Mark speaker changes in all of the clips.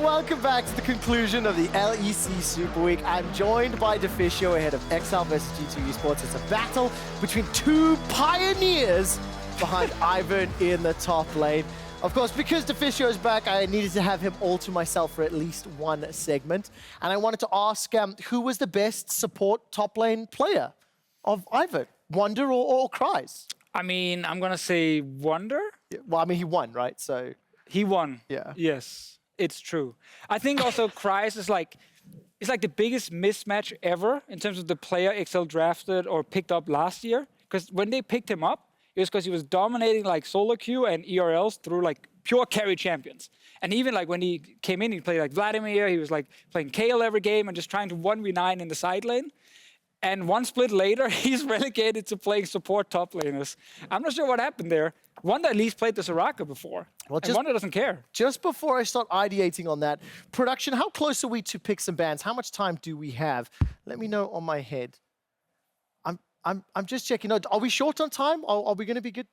Speaker 1: And welcome back to the conclusion of the LEC Super Week. I'm joined by Deficio ahead of Excel versus G2 Esports. It's a battle between two pioneers behind Ivan in the top lane. Of course, because Deficio is back, I needed to have him all to myself for at least one segment. And I wanted to ask who was the best support top lane player of Ivan? Wunder or Kryze?
Speaker 2: I mean, I'm going to say Wunder.
Speaker 1: Yeah, well, I mean, he won, right? So
Speaker 2: he won.
Speaker 1: Yeah.
Speaker 2: Yes, it's true. I think also Kryze is like, it's like the biggest mismatch ever in terms of the player Excel drafted or picked up last year. Because when they picked him up, it was because he was dominating like solo queue and ERLs through like pure carry champions. And even like when he came in, he played like Vladimir, he was like playing Kayle every game and just trying to 1v9 in the side lane. And one split later, he's relegated to playing support top laners. I'm not sure what happened there. Wunder at least played the Soraka before. Well, and Wunder doesn't care.
Speaker 1: Just before I start ideating on that, production, how close are we to picks and bans? How much time do we have? Let me know on my head. I'm just checking out. Are we short on time? Are we going to be good?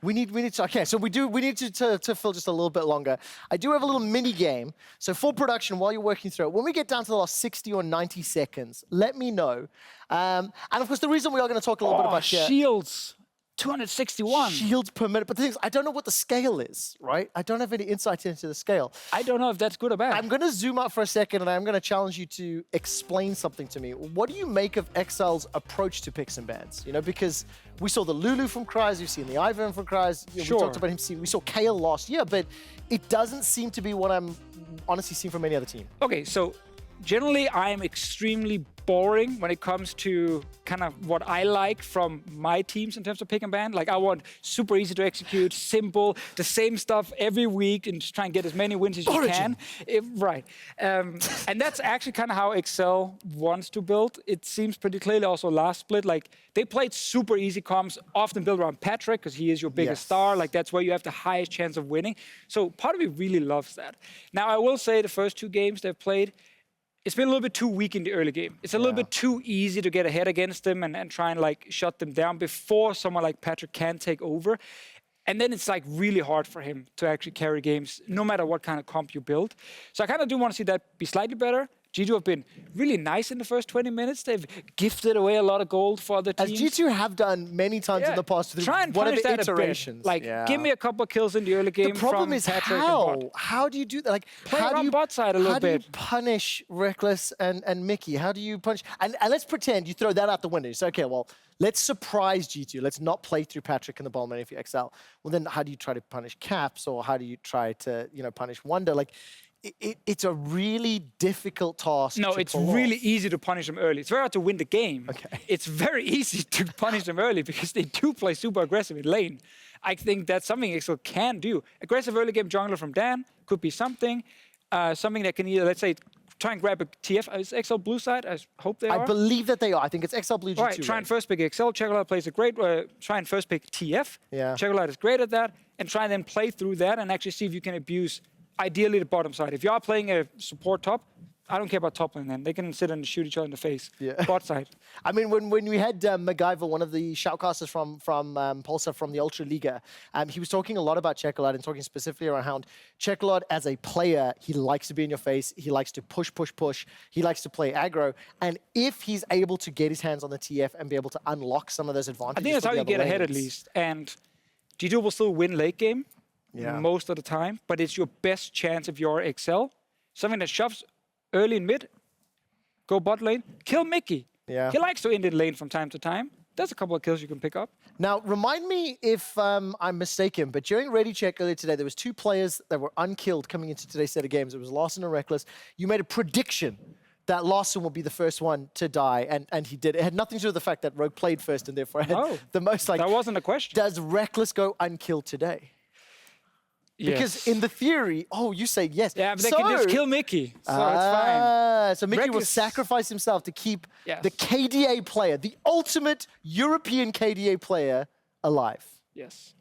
Speaker 1: We need to, okay, so we need to fill just a little bit longer. I do have a little mini game. So for production, while you're working through it, when we get down to the last 60 or 90 seconds, let me know. And of course, the reason we are going to talk a little bit about
Speaker 2: shields. 261.
Speaker 1: Shields per minute. But the thing is, I don't know what the scale is, right? I don't have any insight into the scale.
Speaker 2: I don't know if that's good or bad.
Speaker 1: I'm going to zoom out for a second, and I'm going to challenge you to explain something to me. What do you make of Excel's approach to picks and bans? You know, because we saw the Lulu from Kryze, we've seen the Ivan from Kryze. You know,
Speaker 2: sure.
Speaker 1: We talked about him. We saw Kayle last year, but it doesn't seem to be what I'm honestly seeing from any other team.
Speaker 2: Okay, so generally, I am extremely boring when it comes to kind of what I like from my teams in terms of pick and ban. Like, I want super easy to execute, simple, the same stuff every week, and just try and get as many wins as you can. Right. And that's actually kind of how Excel wants to build. It seems pretty clearly also last split. Like, they played super easy comps, often built around Patrik, because he is your biggest star. Like, that's where you have the highest chance of winning. So part of me really loves that. Now, I will say the first two games they've played, it's been a little bit too weak in the early game. It's a little bit too easy to get ahead against them and try and like shut them down before someone like Patrik can take over. And then it's like really hard for him to actually carry games, no matter what kind of comp you build. So I kind of do want to see that be slightly better. G2 have been really nice in the first 20 minutes. They've gifted away a lot of gold for other teams.
Speaker 1: As G2 have done many times in the past through whatever iterations.
Speaker 2: Like, give me a couple of kills in the early game.
Speaker 1: The problem is
Speaker 2: Patrik
Speaker 1: how do you do that? Like,
Speaker 2: play on bot side a little bit.
Speaker 1: How do you punish Rekkles and Mikyx? How do you punish? And let's pretend you throw that out the window. You say, okay, well, let's surprise G2. Let's not play through Patrik in the bottom lane if you excel. Well, then how do you try to punish Caps, or how do you try to, you know, punish Wunder? Like, it's a really difficult task.
Speaker 2: No, it's really easy to punish them early. It's very hard to win the game.
Speaker 1: Okay.
Speaker 2: It's very easy to punish them early because they do play super aggressive in lane. I think that's something Excel can do. Aggressive early game jungler from Dan could be something. Something that can either, let's say, try and grab a TF. Is Excel blue side? I hope they are.
Speaker 1: I believe that they are. I think it's Excel blue G2.
Speaker 2: Right, try and first pick Excel. Czekolad plays a great, try and first pick TF.
Speaker 1: Yeah.
Speaker 2: Czekolad is great at that. And try and then play through that and actually see if you can abuse ideally the bottom side. If you are playing a support top, I don't care about top lane then. They can sit and shoot each other in the face. Yeah. Bot side.
Speaker 1: I mean, when we had MacGyver, one of the shoutcasters from Pulsar from the Ultra Liga, he was talking a lot about Czekolad and talking specifically around how Czekolad as a player, he likes to be in your face. He likes to push. He likes to play aggro. And if he's able to get his hands on the TF and be able to unlock some of those advantages,
Speaker 2: I think that's how you get ahead at least. And G2 will still win late game. Most of the time, but it's your best chance if you're Excel. Something that shoves early and mid, go bot lane, kill Mikyx.
Speaker 1: Yeah.
Speaker 2: He likes to end in lane from time to time. There's a couple of kills you can pick up.
Speaker 1: Now, remind me if I'm mistaken, but during Ready Check earlier today, there was two players that were unkilled coming into today's set of games. It was Larson and Rekkles. You made a prediction that Larson will be the first one to die, and he did. It had nothing to do with the fact that Rogue played first and therefore had the most. Like,
Speaker 2: that wasn't a question.
Speaker 1: Does Rekkles go unkilled today? Because in the theory, you say yes.
Speaker 2: Yeah, but they can just kill Mikyx, so it's fine.
Speaker 1: So Mikyx will sacrifice himself to keep the KDA player, the ultimate European KDA player, alive.
Speaker 2: Yes.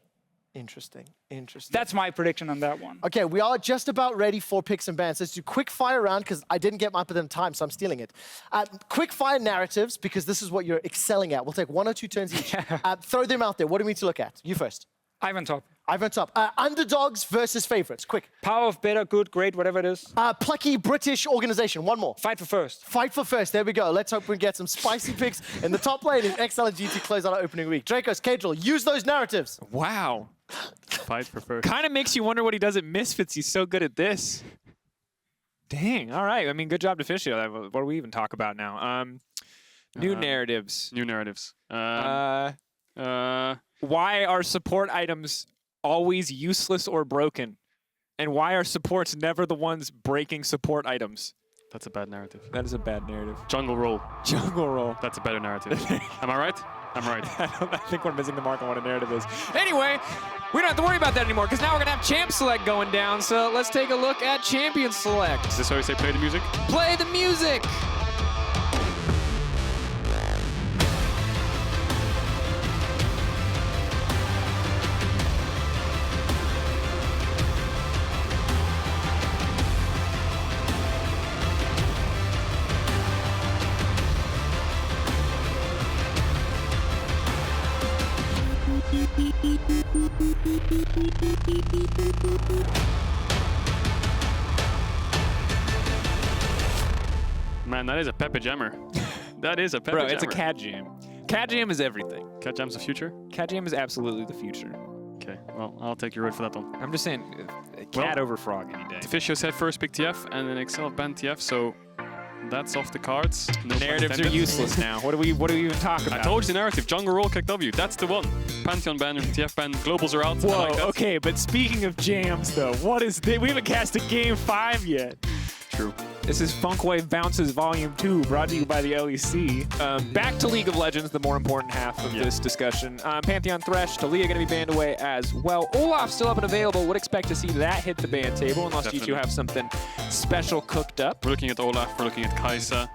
Speaker 1: Interesting.
Speaker 2: That's my prediction on that one.
Speaker 1: Okay, we are just about ready for picks and bans. Let's do quick fire round, because I didn't get my up in time, so I'm stealing it. Quick fire narratives, because this is what you're excelling at. We'll take 1 or 2 turns each. Throw them out there. What do we need to look at? You first.
Speaker 2: Ivan top.
Speaker 1: I vote up. Underdogs versus favorites. Quick.
Speaker 2: Power of better, good, great, whatever it is.
Speaker 1: Plucky British organization. One more.
Speaker 2: Fight for first.
Speaker 1: Fight for first. There we go. Let's hope we get some spicy picks in the top lane as XL and GT close out our opening week. Drakos, Caedrel, use those narratives.
Speaker 3: Wow.
Speaker 4: Fight for first.
Speaker 3: Kind of makes you wonder what he does at Misfits. He's so good at this. Dang. All right. I mean, good job, Deficio. What do we even talk about now? New narratives.
Speaker 4: New narratives.
Speaker 3: Why are support items always useless or broken? And why are supports never the ones breaking support items?
Speaker 4: That's a bad narrative.
Speaker 3: That is a bad narrative.
Speaker 4: Jungle roll.
Speaker 3: Jungle roll.
Speaker 4: That's a better narrative. Am I right? I'm right.
Speaker 3: I think we're missing the mark on what a narrative is. Anyway, we don't have to worry about that anymore because now we're going to have Champ Select going down. So let's take a look at Champion Select.
Speaker 4: Is this why we say play the music?
Speaker 3: Play the music!
Speaker 4: Man, that is a Pepper Jammer. That is a Pepper
Speaker 3: Bro,
Speaker 4: Jammer.
Speaker 3: it's a CAD jam. CAD jam is everything.
Speaker 4: Cat Jam's the future?
Speaker 3: CAD jam is absolutely the future.
Speaker 4: Okay, well, I'll take your word for that one.
Speaker 3: I'm just saying, CAD over Frog any day.
Speaker 4: Deficio said first pick TF, and then Excel banned TF, so that's off the cards. No
Speaker 3: Narratives are useless now. What do we even talk about?
Speaker 4: I told you the narrative. Jungle roll, kick W. That's the one. Pantheon ban, TF ban, globals are out.
Speaker 3: Whoa,
Speaker 4: I like that.
Speaker 3: okay, but speaking of jams, though, what is this? We haven't cast a Game 5 yet.
Speaker 4: True.
Speaker 3: This is Funkwave Bounces Volume 2, brought to you by the LEC. Back to League of Legends, the more important half of this discussion. Pantheon Thresh, Talia going to be banned away as well. Olaf still up and available. Would expect to see that hit the ban table, unless G2 have something special cooked up.
Speaker 4: We're looking at Olaf, we're looking at Kai'Sa.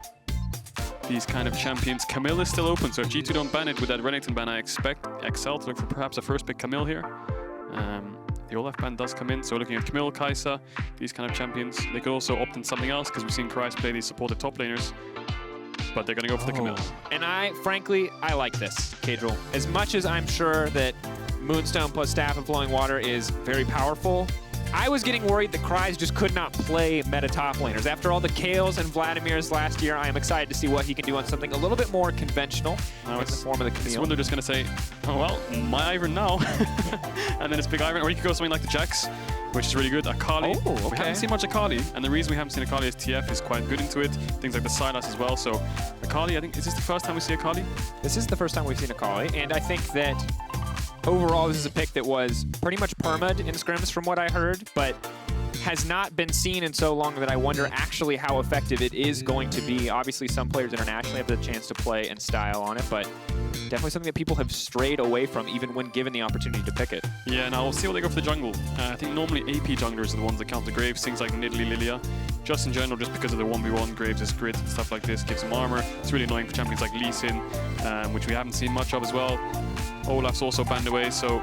Speaker 4: These kind of champions. Camille is still open, so if G2 don't ban it with that Renekton ban, I expect Excel to look for perhaps a first pick Camille here. The Olaf ban does come in, so looking at Camille, Kai'Sa, these kind of champions. They could also opt in something else, because we've seen Kryze play these supported top laners. But they're going to go for the Camille.
Speaker 3: And frankly, I like this, Caedrel. As much as I'm sure that Moonstone plus Staff of Flowing Water is very powerful, I was getting worried that Kryze just could not play meta top laners. After all the Kales and Vladimirs last year, I am excited to see what he can do on something a little bit more conventional in the form of the Camille.
Speaker 4: Is Wunder just going to say, oh, well, my Ivern now. And then it's big Ivern. Or you could go something like the Jax, which is really good. Akali.
Speaker 3: Oh, okay.
Speaker 4: We haven't seen much Akali. And the reason we haven't seen Akali is TF is quite good into it. Things like the Sylas as well. So Akali, I think, is this the first time we see Akali?
Speaker 3: This is the first time we've seen Akali. And I think that overall, this is a pick that was pretty much perma'd in scrims from what I heard, but has not been seen in so long that I wonder actually how effective it is going to be. Obviously, some players internationally have the chance to play and style on it, but definitely something that people have strayed away from even when given the opportunity to pick it.
Speaker 4: Yeah, now we'll see what they go for the jungle. I think normally AP junglers are the ones that counter Graves, things like Nidalee, Lilia. Just in general, just because of the 1v1, Graves is grit and stuff like this, gives them armor. It's really annoying for champions like Lee Sin, which we haven't seen much of as well. Olaf's also banned away, so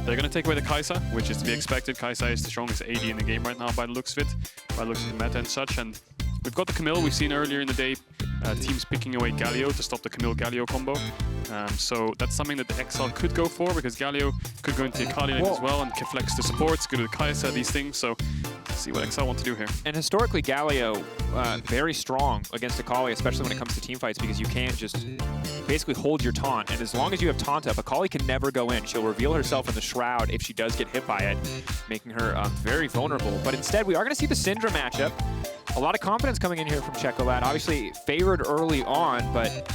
Speaker 4: they're going to take away the Kai'Sa, which is to be expected. Kai'Sa is the strongest AD in the game right now by the looks of it, by the looks of the meta and such. And we've got the Camille. We've seen earlier in the day teams picking away Galio to stop the Camille-Galio combo. So that's something that the XL could go for, because Galio could go into the Akali lane as well and can flex the supports, go to the Kai'Sa, these things. So let's see what XL want to do here.
Speaker 3: And historically, Galio, very strong against Akali, especially when it comes to team fights, because you can't just basically hold your taunt. And as long as you have taunt up, Akali can never go in. She'll reveal herself in the Shroud if she does get hit by it, making her very vulnerable. But instead, we are going to see the Syndra matchup. A lot of confidence coming in here from Czekolad. Obviously favored early on, but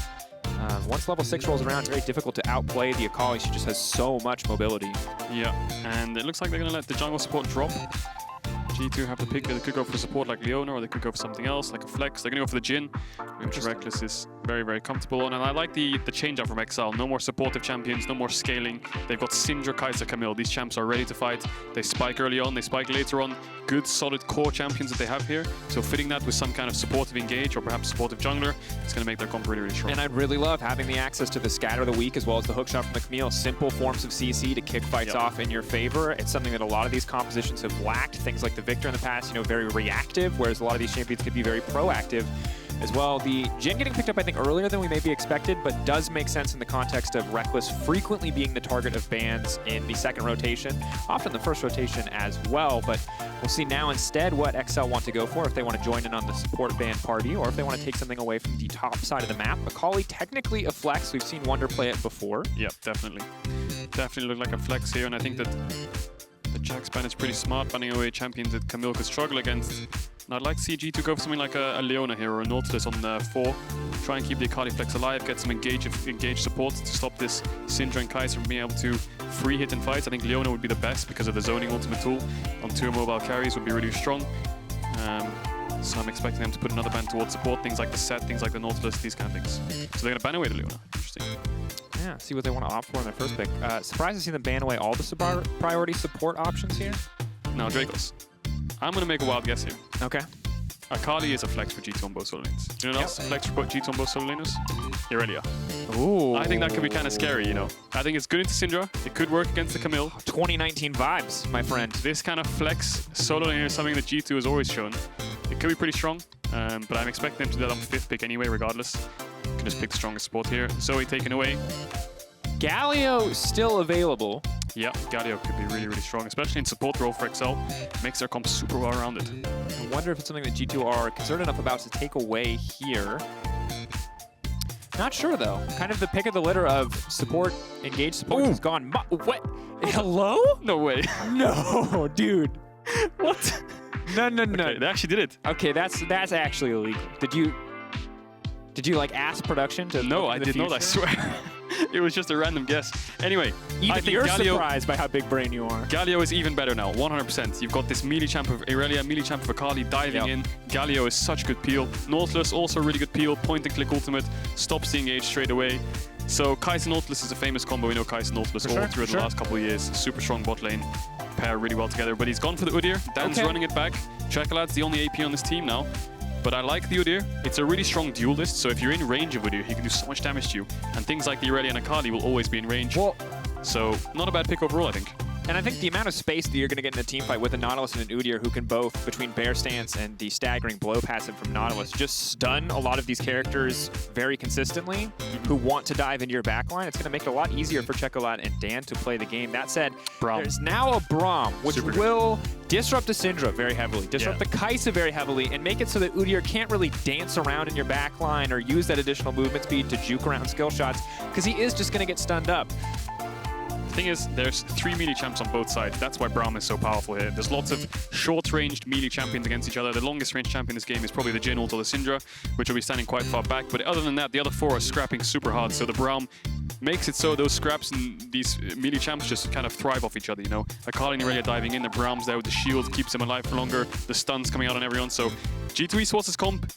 Speaker 3: once level 6 rolls around, it's very difficult to outplay the Akali. She just has so much mobility.
Speaker 4: Yeah, and it looks like they're going to let the jungle support drop. G2 have to pick. They could go for support like Leona, or they could go for something else like a flex. They're going to go for the Jhin, which Rekkles is very, very comfortable on. And I like the change up from XL. No more supportive champions, no more scaling. They've got Syndra, Kai'Sa, Camille. These champs are ready to fight. They spike early on, they spike later on. Good, solid core champions that they have here. So fitting that with some kind of supportive engage or perhaps supportive jungler, it's going to make their comp really, really strong.
Speaker 3: And I'd really love having the access to the Scatter of the Week as well as the hookshot from the Camille. Simple forms of CC to kick fights off in your favor. It's something that a lot of these compositions have lacked. Things like the Victor in the past, you know, very reactive, whereas a lot of these champions could be very proactive. as well. The Jhin getting picked up, I think, earlier than we maybe expected, but does make sense in the context of Rekkles frequently being the target of bans in the second rotation, often the first rotation as well. But we'll see now instead what Excel want to go for, if they want to join in on the support ban party, or if they want to take something away from the top side of the map. Akali, technically a flex. We've seen Wunder play it before.
Speaker 4: Yep, definitely. Definitely look like a flex here, and I think that the Jax ban is pretty smart, banning away champions that Camille could struggle against. And I'd like to see G2 go for something like a Leona here or a Nautilus on 4. Try and keep the Akali flex alive, get some engaged support to stop this Syndra and Kai'Sa from being able to free hit in fights. I think Leona would be the best because of the zoning ultimate tool on 2 mobile carries would be really strong. So I'm expecting them to put another ban towards support, things like the set, things like the Nautilus, these kind of things. So they're going to ban away the Leona. Interesting.
Speaker 3: Yeah, see what they want to opt for in their first pick. Surprised to see them ban away all the priority support options here.
Speaker 4: Now, Drakos. I'm going to make a wild guess here.
Speaker 3: Okay.
Speaker 4: Akali is a flex for G2 on both solo lanes. Do you know what else is a flex for G2 on both solo laners? Irelia.
Speaker 3: Ooh.
Speaker 4: I think that could be kind of scary, you know. I think it's good into Syndra. It could work against the Camille.
Speaker 3: 2019 vibes, my friend.
Speaker 4: This kind of flex solo laner is something that G2 has always shown. It could be pretty strong, but I'm expecting them to do that on the 5th pick anyway, regardless. You can just pick the strongest support here. Zoe taken away.
Speaker 3: Galio still available.
Speaker 4: Yeah, Galio could be really, really strong, especially in support role for Excel. Makes their comp super well rounded.
Speaker 3: I wonder if it's something that G2 are concerned enough about to take away here. Not sure, though. Kind of the pick of the litter of support, engaged support is gone. What? Hello?
Speaker 4: No way.
Speaker 3: No, dude. What? No.
Speaker 4: Okay, they actually did it.
Speaker 3: Okay, that's actually illegal. Did you like ask production to?
Speaker 4: No, I did not, I swear. It was just a random guess. Anyway, I think
Speaker 3: you're
Speaker 4: Galio,
Speaker 3: surprised by how big brain you are.
Speaker 4: Galio is even better now, 100%. You've got this melee champ of Irelia, melee champ of Akali diving in. Galio is such good peel. Nautilus also really good peel. Point and click ultimate. Stops the engage straight away. So Kai'Sa Nautilus is a famous combo. We know Kai'Sa Nautilus all through the last couple of years. Super strong bot lane. Pair really well together. But he's gone for the Udyr. Dan's running it back. Czekolad's the only AP on this team now. But I like the Udyr. It's a really strong duelist, so if you're in range of Udyr, he can do so much damage to you. And things like the Irelia and Akali will always be in range.
Speaker 3: Well,
Speaker 4: so not a bad pick overall, I think.
Speaker 3: And I think the amount of space that you're going to get in a team fight with a Nautilus and an Udyr who can both, between Bear Stance and the staggering blow passive from Nautilus, just stun a lot of these characters very consistently who want to dive into your backline. It's going to make it a lot easier for Czekolad and Dan to play the game. That said, there's now a Braum, which will disrupt the Syndra very heavily, disrupt the Kai'Sa very heavily, and make it so that Udyr can't really dance around in your backline or use that additional movement speed to juke around skill shots, because he is just going to get stunned up.
Speaker 4: The thing is, there's 3 melee champs on both sides. That's why Braum is so powerful here. There's lots of short-ranged melee champions against each other. The longest range champion in this game is probably the Jhin ult or the Syndra, which will be standing quite far back. But other than that, the other 4 are scrapping super hard. So the Braum makes it so those scraps and these melee champs just kind of thrive off each other, you know. Akali and Irelia diving in, the Braum's there with the shield, keeps him alive for longer. The stuns coming out on everyone. So G2 Esports' comp,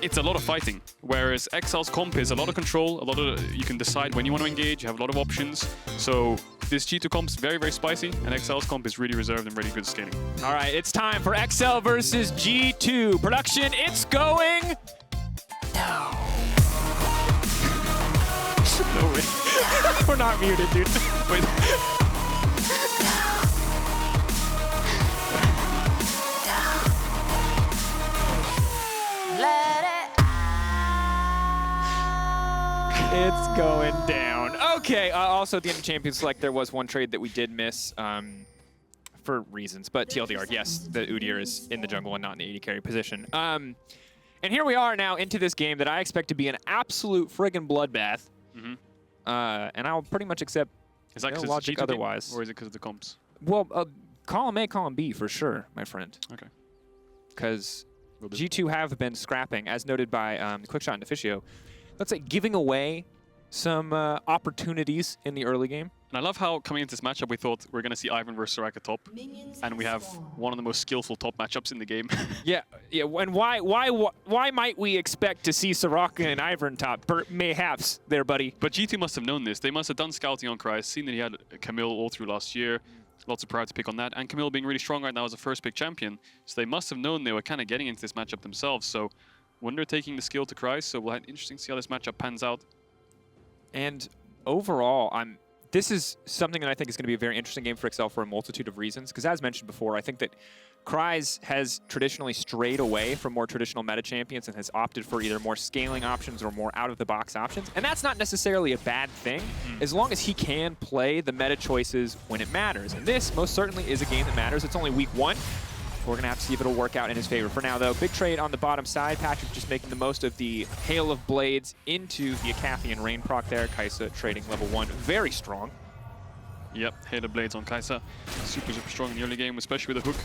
Speaker 4: it's a lot of fighting, whereas Excel's comp is a lot of control, you can decide when you want to engage, you have a lot of options. So this G2 comp is very, very spicy, and Excel's comp is really reserved and really good scaling.
Speaker 3: All right, it's time for Excel versus G2. Production, it's going down.
Speaker 4: No way.
Speaker 3: We're not muted, dude.
Speaker 4: Wait.
Speaker 3: It's going down. Okay, also at the end of Champions Select, there was one trade that we did miss for reasons, but TLDR, yes, the Udyr is in the jungle and not in the AD carry position. And here we are now into this game that I expect to be an absolute friggin' bloodbath. And I'll pretty much accept logic otherwise.
Speaker 4: Game, or is it because of the comps?
Speaker 3: Well, column A, column B for sure, my friend.
Speaker 4: Okay.
Speaker 3: Because G2 have been scrapping, as noted by Quickshot and Deficio, let's say giving away some opportunities in the early game.
Speaker 4: And I love how coming into this matchup we thought we're going to see Ivern versus Soraka top, and we have one of the most skillful top matchups in the game.
Speaker 3: yeah. And why might we expect to see Soraka and Ivern top? Mayhaps there, buddy.
Speaker 4: But G2 must have known this. They must have done scouting on Kryze, seen that he had Camille all through last year. Lots of pride to pick on that. And Camille being really strong right now as a first pick champion. So they must have known they were kind of getting into this matchup themselves. So Wunder taking the skill to Kryze. So we'll have interesting to see how this matchup pans out.
Speaker 3: And overall, I'm this is something that I think is going to be a very interesting game for Excel for a multitude of reasons. Because as mentioned before, I think that Kryze has traditionally strayed away from more traditional meta champions and has opted for either more scaling options or more out-of-the-box options. And that's not necessarily a bad thing, as long as he can play the meta choices when it matters. And this most certainly is a game that matters. It's only week 1. We're going to have to see if it'll work out in his favor. For now, though, big trade on the bottom side. Patrik just making the most of the Hail of Blades into the Acathian Rain proc there. Kai'Sa trading level 1. Very strong.
Speaker 4: Yep, Hail of Blades on Kai'Sa. Super strong in the early game, especially with the hook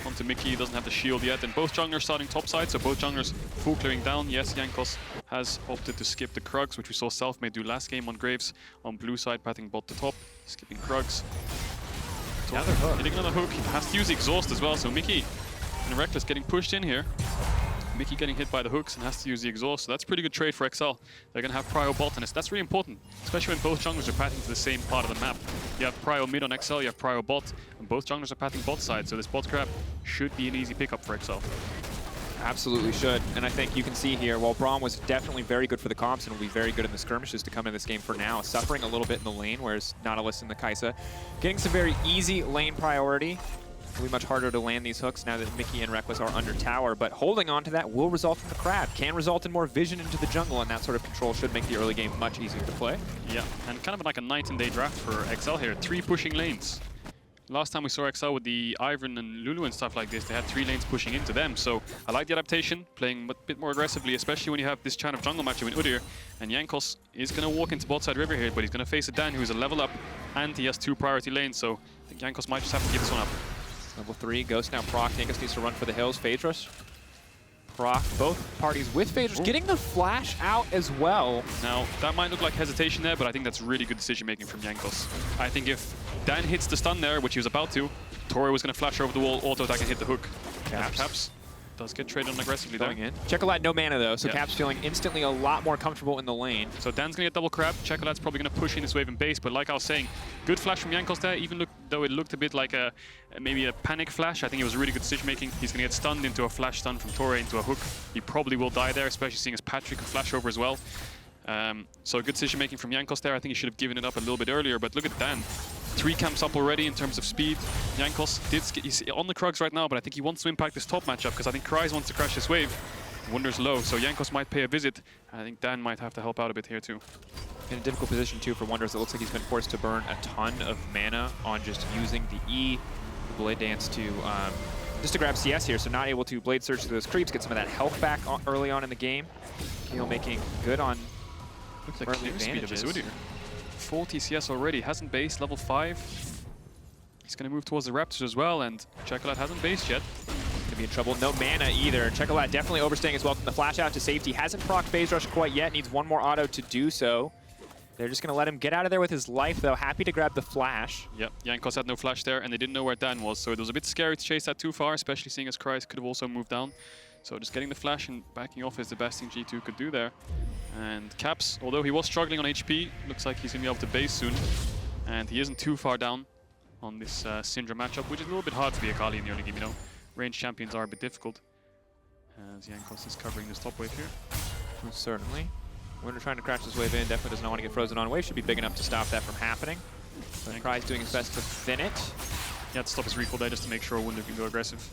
Speaker 4: onto Mikyx. He doesn't have the shield yet. And both junglers starting top side, so both junglers full clearing down. Yes, Jankos has opted to skip the Kryze, which we saw Selfmade do last game on Grabbz. On blue side, patting bot to top, skipping Kryze.
Speaker 3: Another hook.
Speaker 4: Hitting another hook. He has to use the exhaust as well, so Mikyx and Rekkles getting pushed in here. Mikyx getting hit by the hooks and has to use the exhaust, so that's pretty good trade for Excel. They're going to have prio bot, and that's really important, especially when both junglers are pathing to the same part of the map. You have prio mid on Excel, you have prio bot, and both junglers are pathing bot side, so this bot grab should be an easy pickup for Excel.
Speaker 3: Absolutely should. And I think you can see here, while Braum was definitely very good for the comps and will be very good in the skirmishes to come in this game for now, suffering a little bit in the lane, whereas Nautilus and the Kai'Sa getting some very easy lane priority. It'll be much harder to land these hooks now that Mikyx and Rekkles are under tower, but holding on to that will result in the crab. Can result in more vision into the jungle, and that sort of control should make the early game much easier to play.
Speaker 4: Yeah, and kind of like a night and day draft for Excel here. 3 pushing lanes. Last time we saw Excel with the Ivern and Lulu and stuff like this, they had 3 lanes pushing into them. So I like the adaptation, playing a bit more aggressively, especially when you have this kind of jungle matchup in Udyr. And Jankos is going to walk into bot side river here, but he's going to face a Dan who's a level up, and he has 2 priority lanes. So I think Jankos might just have to give this one up.
Speaker 3: Level 3, Ghost now proc. Jankos needs to run for the hills. Phaedrus proc. Both parties with Phaedrus getting the flash out as well.
Speaker 4: Now, that might look like hesitation there, but I think that's really good decision-making from Jankos. I think if Dan hits the stun there, which he was about to, Torre was going to flash over the wall, auto-attack and hit the hook. Caps does get traded on aggressively
Speaker 3: going
Speaker 4: there.
Speaker 3: in. Czekolad no mana though, so Caps feeling instantly a lot more comfortable in the lane.
Speaker 4: So Dan's going to get double crab. Czekolad's probably going to push in this wave in base, but like I was saying, good flash from Jankos there, even though it looked a bit like maybe a panic flash. I think it was really good decision-making. He's going to get stunned into a flash stun from Torre into a hook. He probably will die there, especially seeing as Patrik can flash over as well. So good decision-making from Jankos there. I think he should have given it up a little bit earlier, but look at Dan. 3 camps up already in terms of speed. Jankos he's on the Kryze right now, but I think he wants to impact this top matchup because I think Kryze wants to crash this wave. Wunder's low, so Jankos might pay a visit. I think Dan might have to help out a bit here too.
Speaker 3: In a difficult position too for Wunder, as it looks like he's been forced to burn a ton of mana on just using the E, the Blade Dance to just to grab CS here, so not able to Blade Surge through those creeps, get some of that health back early on in the game. Camille making good on
Speaker 4: looks like the speed of his Udyr. Full TCS already, hasn't based, level 5. He's going to move towards the Raptors as well, and Czekolad hasn't based yet.
Speaker 3: Going to be in trouble. No mana either. Czekolad definitely overstaying as well from the flash out to safety. Hasn't proc Phase Rush quite yet, needs 1 more auto to do so. They're just going to let him get out of there with his life, though. Happy to grab the flash.
Speaker 4: Yep, Jankos had no flash there, and they didn't know where Dan was, so it was a bit scary to chase that too far, especially seeing as Kryze could have also moved down. So just getting the flash and backing off is the best thing G2 could do there. And Caps, although he was struggling on HP, looks like he's going to be able to base soon. And he isn't too far down on this Syndra matchup, which is a little bit hard to be Akali in the early game, you know. Range champions are a bit difficult. As Jankos is covering this top wave here.
Speaker 3: Most certainly. Wunder trying to crash this wave in, definitely does not want to get frozen on. Wave should be big enough to stop that from happening. But Kryze doing his best to thin it.
Speaker 4: He had to stop his recall there just to make sure Wunder can go aggressive.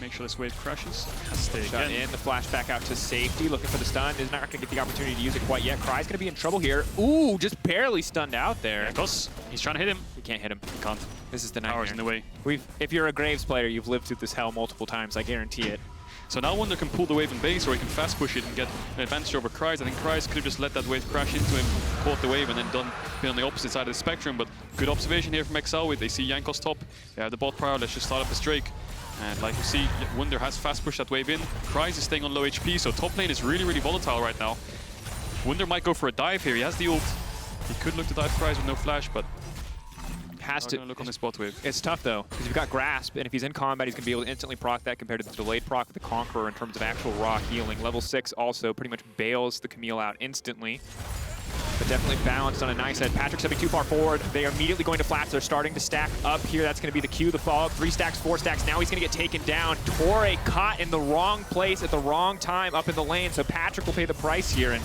Speaker 4: Make sure this wave crashes. Has to stay
Speaker 3: Shot
Speaker 4: again.
Speaker 3: in, the flash back out to safety, looking for the stun. Is not going to get the opportunity to use it quite yet. Kryze going to be in trouble here. Ooh, just barely stunned out there.
Speaker 4: Jankos, he's trying to hit him.
Speaker 3: He can't hit him.
Speaker 4: He can't.
Speaker 3: This is the nightmare.
Speaker 4: Power's in the way.
Speaker 3: If you're a Grabbz player, you've lived through this hell multiple times, I guarantee it.
Speaker 4: So now Wunder can pull the wave in base, or he can fast push it and get an advantage over Kryze. I think Kryze could have just let that wave crash into him, caught the wave, and then been on the opposite side of the spectrum. But good observation here from Excel. They see Jankos top. They have the bot power. Let's just start up this Drake. And like you see, Wunder has fast pushed that wave in. Kryze is staying on low HP, so top lane is really, really volatile right now. Wunder might go for a dive here. He has the ult. He could look to dive Kryze with no flash, but
Speaker 3: has to
Speaker 4: look on this bot wave.
Speaker 3: It's tough though, because you've got Grasp, and if he's in combat, he's going to be able to instantly proc that compared to the delayed proc of the Conqueror in terms of actual raw healing. Level 6 also pretty much bails the Camille out instantly. But definitely balanced on a nice head. Patrick stepping too far forward. They are immediately going to flats. They're starting to stack up here. That's going to be the Q, the follow-up. 3 stacks, 4 stacks. Now he's going to get taken down. Torre caught in the wrong place at the wrong time up in the lane. So Patrick will pay the price here. And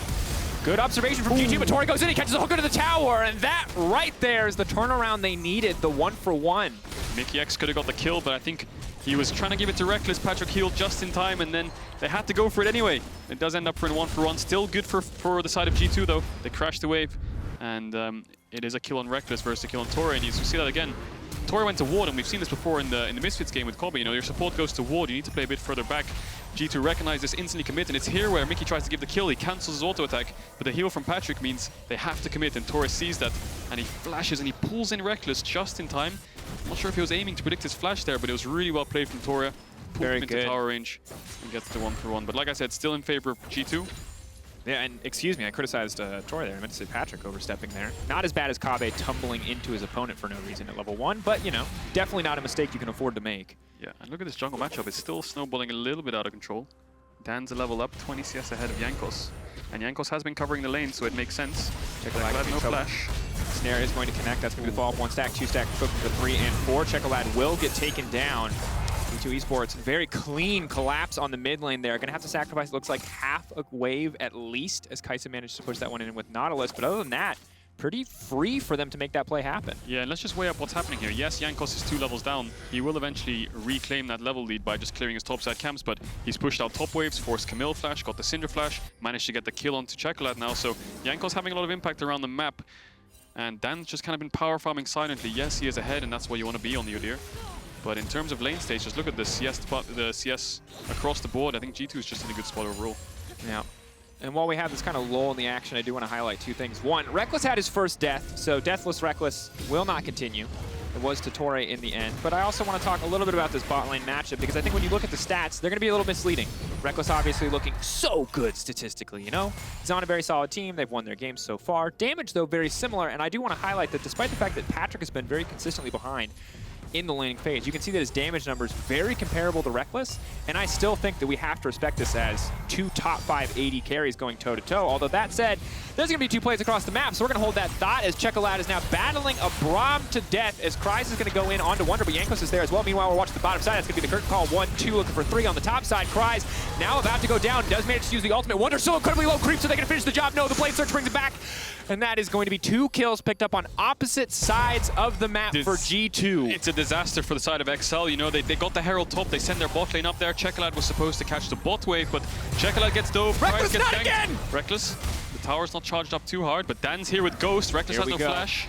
Speaker 3: Good observation from G2, but Tori goes in, he catches a hook into the tower, and that right there is the turnaround they needed, the 1-for-1.
Speaker 4: Mikyx could have got the kill, but I think he was trying to give it to Rekkles. Patrik healed just in time, and then they had to go for it anyway. It does end up for a 1-for-1. Still good for the side of G2, though. They crashed the wave, and it is a kill on Rekkles versus a kill on Tori, and you see that again. Tori went to ward, and we've seen this before in the Misfits game with Kobe. You know, your support goes to ward, you need to play a bit further back. G2 recognize this, instantly commit, and it's here where Mickey tries to give the kill. He cancels his auto attack, but the heal from Patrik means they have to commit, and Tori sees that, and he flashes and he pulls in Rekkles just in time. I'm not sure if he was aiming to predict his flash there, but it was really well played from Tori. Pulled him into tower range and gets the 1-for-1. But like I said, still in favor of G2.
Speaker 3: Yeah, and excuse me, I criticized Tori there. I meant to say Patrik overstepping there. Not as bad as Kai'Sa tumbling into his opponent for no reason at level 1, but, you know, definitely not a mistake you can afford to make.
Speaker 4: Yeah, and look at this jungle matchup. It's still snowballing a little bit out of control. Dan's a level up, 20 CS ahead of Jankos. And Jankos has been covering the lane, so it makes sense. Czekolad, no flash.
Speaker 3: Snare is going to connect. That's going to be the follow-up. 1 stack, 2 stack, cooking for 3 and 4. Czekolad will get taken down. G2 Esports, very clean collapse on the mid lane there. Going to have to sacrifice, looks like half a wave at least, as Kai'Sa managed to push that one in with Nautilus. But other than that, pretty free for them to make that play happen.
Speaker 4: Yeah, and let's just weigh up what's happening here. Yes, Jankos is 2 levels down. He will eventually reclaim that level lead by just clearing his topside camps, but he's pushed out top waves, forced Camille flash, got the Syndra flash, managed to get the kill onto Czekolad now. So Jankos having a lot of impact around the map. And Dan's just kind of been power farming silently. Yes, he is ahead, and that's where you want to be on the Udyr. But in terms of lane stage, just look at the CS across the board. I think G2 is just in a good spot overall.
Speaker 3: Yeah. And while we have this kind of lull in the action, I do want to highlight 2 things. One, Rekkles had his first death, so deathless Rekkles will not continue. It was to Tori in the end. But I also want to talk a little bit about this bot lane matchup, because I think when you look at the stats, they're going to be a little misleading. Rekkles obviously looking so good statistically, you know? He's on a very solid team. They've won their games so far. Damage, though, very similar. And I do want to highlight that despite the fact that Patrik has been very consistently behind in the laning phase, you can see that his damage numbers very comparable to Rekkles, and I still think that we have to respect this as 2 top 5 AD carries going toe-to-toe. Although that said, there's going to be 2 plays across the map, so we're going to hold that thought as Czekolad is now battling a Braum to death as Kryze is going to go in onto Wunder, but Jankos is there as well. Meanwhile, we're watching the bottom side. That's going to be the curtain call. 1-2 looking for 3 on the top side. Kryze now about to go down, does manage to use the ultimate. Wunder so incredibly low creep, so they can finish the job. No, the blade search brings it back, and that is going to be 2 kills picked up on opposite sides of the map for G2.
Speaker 4: It's a disaster for the side of Excel. You know, they got the Herald top, they send their bot lane up there. Czekolad was supposed to catch the bot wave, but Czekolad gets dove.
Speaker 3: Rekkles
Speaker 4: gets
Speaker 3: not
Speaker 4: ganked.
Speaker 3: again!
Speaker 4: Rekkles, the tower's not charged up too hard, but Dan's here with Ghost. Rekkles has no flash.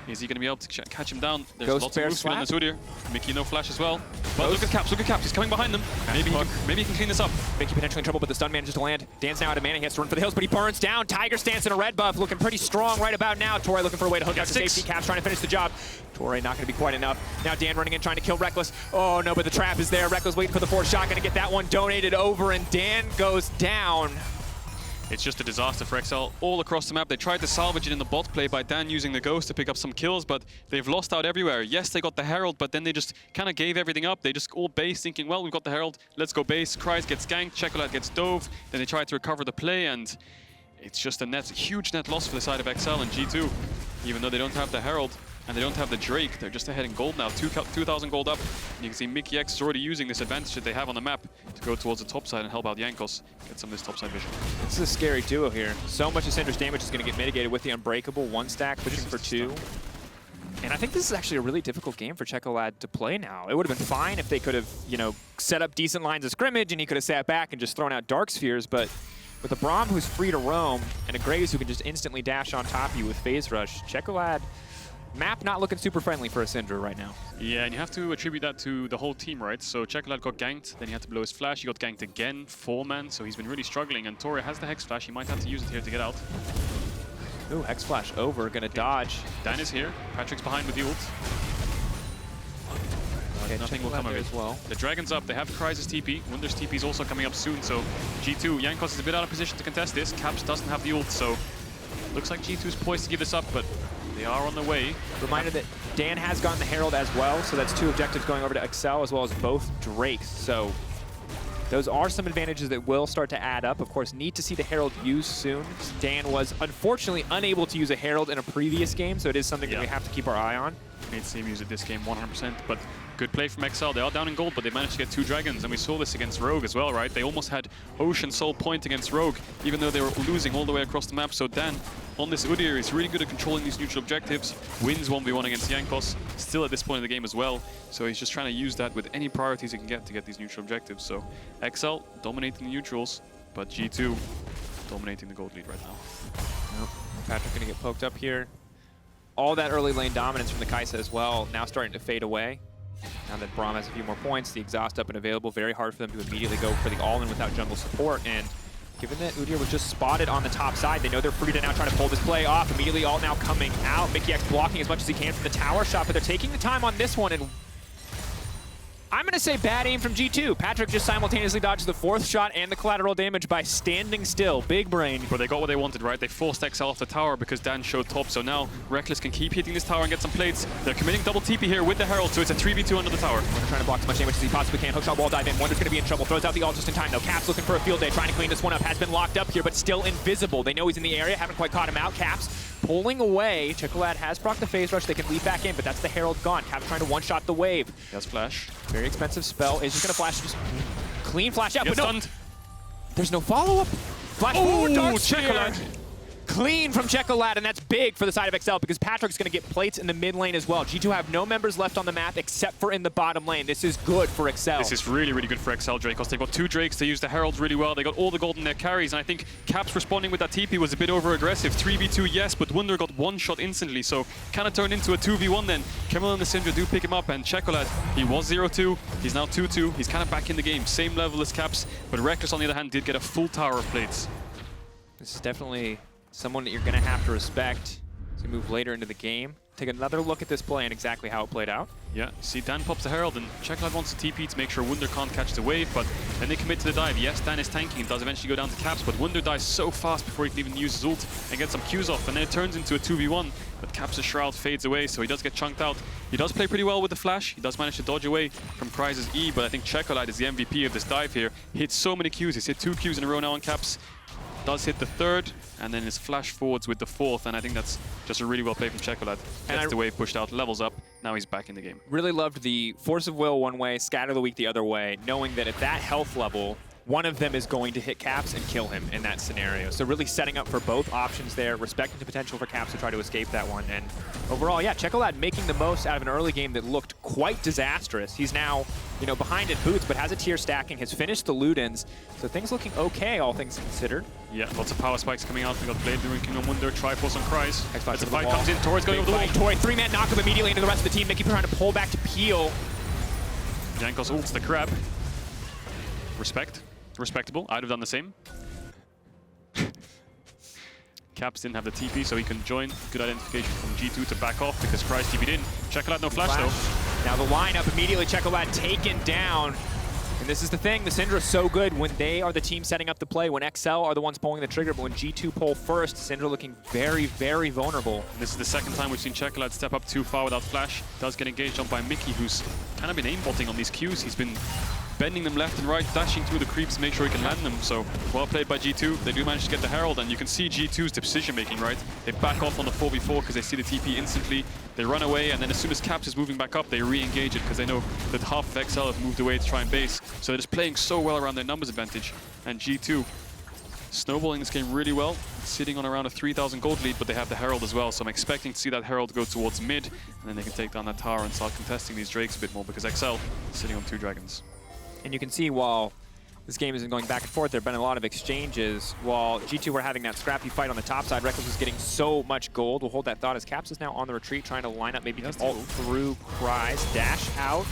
Speaker 4: Is he going to be able to catch him down? There's
Speaker 2: Ghost
Speaker 4: lots of moves on this Udyr. Mickey no flash as well. But look at Caps, he's coming behind them. Maybe he can clean this up.
Speaker 2: Mickey potentially in trouble, but the stun manages to land. Dan's now out of mana, he has to run for the hills, but he burns down. Tiger stance in a red buff, looking pretty strong right about now. Tori looking for a way to hook out to safety. Caps trying to finish the job. Tori not going to be quite enough. Now Dan running in, trying to kill Rekkles. Oh no, but the trap is there. Rekkles waiting for the 4th shot, going to get that one donated over, and Dan goes down.
Speaker 4: It's just a disaster for Excel all across the map. They tried to salvage it in the bot play by Dan using the Ghost to pick up some kills, but they've lost out everywhere. Yes, they got the Herald, but then they just kind of gave everything up. They just all base, thinking, well, we've got the Herald, let's go base. Kryze gets ganked, Czekolad gets dove. Then they tried to recover the play, and it's just a huge net loss for the side of Excel and G2. Even though they don't have the Herald and they don't have the Drake, they're just ahead in gold now, 2,000 gold up. And you can see Mikyx is already using this advantage that they have on the map to go towards the top side and help out Jankos get some of this top side vision.
Speaker 3: This is a scary duo here. So much of Syndra's damage is going to get mitigated with the Unbreakable 1 stack, pushing for 2. And I think this is actually a really difficult game for Czekolad to play now. It would have been fine if they could have, you know, set up decent lines of scrimmage and he could have sat back and just thrown out Dark Spheres, but with a Braum who's free to roam and a Graves who can just instantly dash on top of you with Phase Rush, Czekolad, map not looking super friendly for a Syndra right now.
Speaker 4: Yeah, and you have to attribute that to the whole team, right? So Czekolad got ganked, then he had to blow his flash, he got ganked again, 4-man, so he's been really struggling, and Tori has the Hex Flash, he might have to use it here to get out.
Speaker 3: Ooh, Hex Flash over, gonna dodge.
Speaker 4: Dan is here, Patrik's behind with the ult.
Speaker 3: Okay,
Speaker 4: nothing will come of it.
Speaker 3: As well.
Speaker 4: The Dragon's up, they have Kryze's TP, Wunder's TP is also coming up soon, so G2, Jankos is a bit out of position to contest this, Caps doesn't have the ult, so looks like G2's poised to give this up, but they are on the way.
Speaker 2: Reminder that Dan has gotten the Herald as well, so that's 2 objectives going over to Excel, as well as both Drakes. So
Speaker 3: those are some advantages that will start to add up. Of course, need to see the Herald used soon. Dan was unfortunately unable to use a Herald in a previous game, so it is something that we have to keep our eye on.
Speaker 4: Made see him use it this game 100%, but good play from Excel. They are down in gold, but they managed to get 2 dragons, and we saw this against Rogue as well, right? They almost had Ocean Soul point against Rogue, even though they were losing all the way across the map. So Dan, on this Udyr, is really good at controlling these neutral objectives, wins 1v1 against Jankos, still at this point in the game as well. So he's just trying to use that with any priorities he can get to get these neutral objectives. So Excel dominating the neutrals, but G2 dominating the gold lead right now.
Speaker 3: Patrik gonna get poked up here. All that early lane dominance from the Kai'Sa as well, now starting to fade away. Now that Braum has a few more points, the exhaust up and available, very hard for them to immediately go for the all-in without jungle support. And given that Udyr was just spotted on the top side, they know they're free to now try to pull this play off. Immediately all now coming out. Mikyx blocking as much as he can from the tower shot, but they're taking the time on this one. And I'm going to say bad aim from G2. Patrik just simultaneously dodged the 4th shot and the collateral damage by standing still. Big brain.
Speaker 4: But they got what they wanted, right? They forced XL off the tower because Dan showed top. So now Rekkles can keep hitting this tower and get some plates. They're committing double TP here with the Herald, so it's a 3v2 under the tower.
Speaker 3: Wunder trying to block as much damage as he possibly can. Hookshot wall dive in. Wunder's going to be in trouble. Throws out the ult just in time, though. Caps looking for a field day, trying to clean this one up. Has been locked up here, but still invisible. They know he's in the area. Haven't quite caught him out. Caps pulling away. Czekolad has procced the phase rush. They can leap back in, but that's the Herald gone. Caps trying to one-shot the wave.
Speaker 4: He has flash.
Speaker 3: Very expensive spell. Is just going to flash, just clean flash out, but no.
Speaker 4: Stunned.
Speaker 3: There's no follow-up. Flash.
Speaker 4: Oh,
Speaker 3: Dark
Speaker 4: Czekolad.
Speaker 3: Spear. Clean from Czekolad, and that's big for the side of Excel because Patrik's going to get plates in the mid lane as well. G2 have no members left on the map except for in the bottom lane. This is good for Excel.
Speaker 4: This is really, really good for Excel, Drakos. They've got 2 Drakes. They use the Heralds really well. They got all the gold in their carries, and I think Caps responding with that TP was a bit over-aggressive. 3v2, yes, but Wunder got 1 shot instantly, so kind of turned into a 2v1 then. Camille and the Syndra do pick him up, and Czekolad, he was 0-2. He's now 2-2. He's kind of back in the game. Same level as Caps, but Rekkles, on the other hand, did get a full tower of plates.
Speaker 3: This is definitely someone that you're going to have to respect as we move later into the game. Take another look at this play and exactly how it played out.
Speaker 4: Yeah, see, Dan pops the Herald, and Czekolad wants to TP to make sure Wunder can't catch the wave, but then they commit to the dive. Yes, Dan is tanking and does eventually go down to Caps, but Wunder dies so fast before he can even use his ult and get some Qs off, and then it turns into a 2v1, but Caps' Shroud fades away, so he does get chunked out. He does play pretty well with the flash. He does manage to dodge away from Kryze's E, but I think Czekolad is the MVP of this dive here. He hits so many Qs. He's hit 2 Qs in a row now on Caps. Does hit the 3rd, and then his flash forwards with the 4th, and I think that's just a really well played from Czekolad. Gets the wave pushed out, levels up, now he's back in the game.
Speaker 3: Really loved the force of will one way, scatter the weak the other way, knowing that at that health level, one of them is going to hit Caps and kill him in that scenario. So really setting up for both options there, respecting the potential for Caps to try to escape that one. And overall, yeah, Czekolad making the most out of an early game that looked quite disastrous. He's now, you know, behind in boots, but has a tier stacking, has finished the Ludens. So things looking okay, all things considered.
Speaker 4: Yeah, lots of power spikes coming out. We got Blade doing King on Wunder, Triforce on Kryze.
Speaker 3: As
Speaker 4: the fight comes in, Tor's going over the wall.
Speaker 3: Tori, 3-man knock him immediately into the rest of the team. Mikyx trying to pull back to peel.
Speaker 4: Jankos ults the Crab. Respect. Respectable. I'd have done the same. Caps didn't have the TP, so he can join. Good identification from G2 to back off because Kryze TP'd in. Czekolad no flash though.
Speaker 3: Now the lineup immediately, Czekolad taken down. And this is the thing, the Syndra is so good when they are the team setting up the play, when XL are the ones pulling the trigger, but when G2 pull first, Syndra looking very, very vulnerable.
Speaker 4: This is the 2nd time we've seen Czekolad step up too far without flash. Does get engaged on by Mikyx, who's kind of been aimbotting on these Qs. He's been bending them left and right, dashing through the creeps to make sure he can land them. So well played by G2. They do manage to get the Herald, and you can see G2's decision making, right? They back off on the 4v4 because they see the TP instantly. They run away, and then as soon as Caps is moving back up, they re-engage it because they know that half of XL have moved away to try and base. So they're just playing so well around their numbers advantage. And G2 snowballing this game really well, sitting on around a 3,000 gold lead, but they have the Herald as well. So I'm expecting to see that Herald go towards mid, and then they can take down that tower and start contesting these Drakes a bit more because XL is sitting on 2 dragons.
Speaker 3: And you can see while this game isn't going back and forth, there have been a lot of exchanges. While G2 were having that scrappy fight on the top side, Rekkles was getting so much gold. We'll hold that thought as Caps is now on the retreat, trying to line up, maybe can ult through Kryze. Dash out.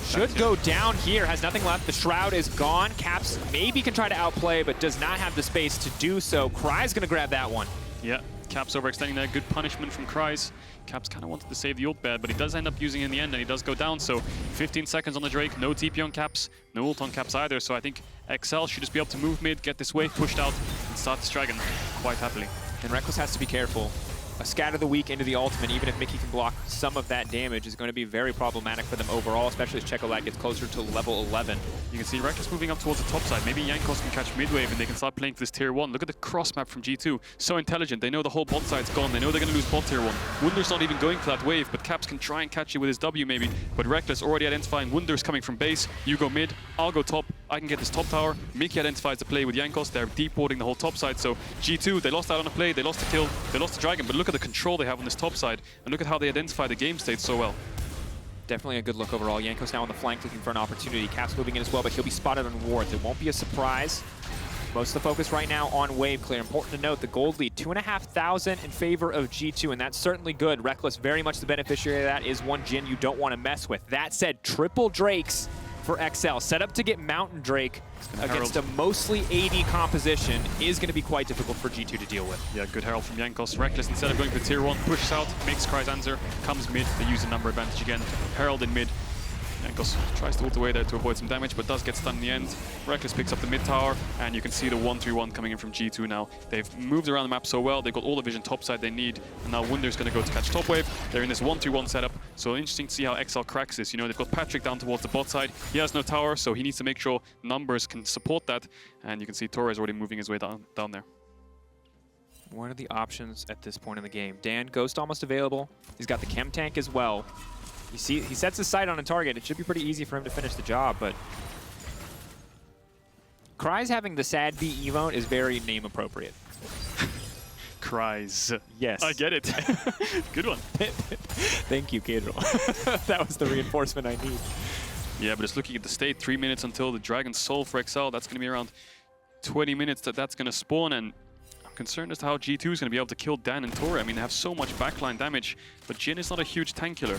Speaker 3: Should go down here, has nothing left. The Shroud is gone. Caps maybe can try to outplay, but does not have the space to do so. Kryze gonna grab that one.
Speaker 4: Yeah, Caps overextending there. Good punishment from Kryze. Caps kind of wanted to save the ult bed, but he does end up using it in the end, and he does go down. So 15 seconds on the Drake, no TP on Caps, no ult on Caps either. So I think XL should just be able to move mid, get this wave pushed out, and start this dragon quite happily.
Speaker 3: And Rekkles has to be careful. a scatter the weak into the ultimate, even if Mikyx can block some of that damage, is going to be very problematic for them overall, especially as Czekolad gets closer to level 11.
Speaker 4: You can see Rekkles moving up towards the top side. Maybe Jankos can catch mid-wave and they can start playing for this tier 1. Look at the cross map from G2. So intelligent. They know the whole bot side's gone. They know they're going to lose bot tier 1. Wunder's not even going for that wave, but Caps can try and catch it with his W maybe. But Rekkles already identifying Wunder's coming from base. You go mid, I'll go top. I can get this top tower. Mikyx identifies the play with Jankos. They're deep warding the whole top side. So G2, they lost out on a play. They lost the kill. They lost the dragon. But look at the control they have on this top side. And look at how they identify the game state so well.
Speaker 3: Definitely a good look overall. Jankos now on the flank looking for an opportunity. Caps moving in as well, but he'll be spotted on wards. It won't be a surprise. Most of the focus right now on wave clear. Important to note the gold lead, 2,500 in favor of G2, and that's certainly good. Rekkles, very much the beneficiary of that, is one Jhin you don't want to mess with. That said, triple Drakes for XL. Set up to get Mountain Drake against a mostly AD composition is going to be quite difficult for G2 to deal with.
Speaker 4: Yeah, good Herald from Jankos. Rekkles, instead of going for tier 1, pushes out, makes Kryze answer, comes mid. They use the number advantage again. Herald in mid. Jankos tries to ult away there to avoid some damage, but does get stunned in the end. Rekkles picks up the mid tower, and you can see the 1-3-1 coming in from G2 now. They've moved around the map so well, they've got all the vision top side they need, and now Wunder's going to go to catch top wave. They're in this 1-3-1 setup, so interesting to see how XL cracks this. You know, they've got Patrik down towards the bot side. He has no tower, so he needs to make sure numbers can support that, and you can see Torres already moving his way down there.
Speaker 3: What are the options at this point in the game? Dan, Ghost almost available. He's got the chem tank as well. You see, he sets his sight on a target. It should be pretty easy for him to finish the job, but Kryze having the sad B emote is very name appropriate.
Speaker 4: Kryze.
Speaker 3: Yes.
Speaker 4: I get it. Good one.
Speaker 3: Thank you, Caedrel. That was the reinforcement I need.
Speaker 4: Yeah, but just looking at the state, 3 minutes until the Dragon's Soul for XL. That's going to be around 20 minutes that's going to spawn, and I'm concerned as to how G2 is going to be able to kill Dan and Torre. I mean, they have so much backline damage, but Jhin is not a huge tank killer.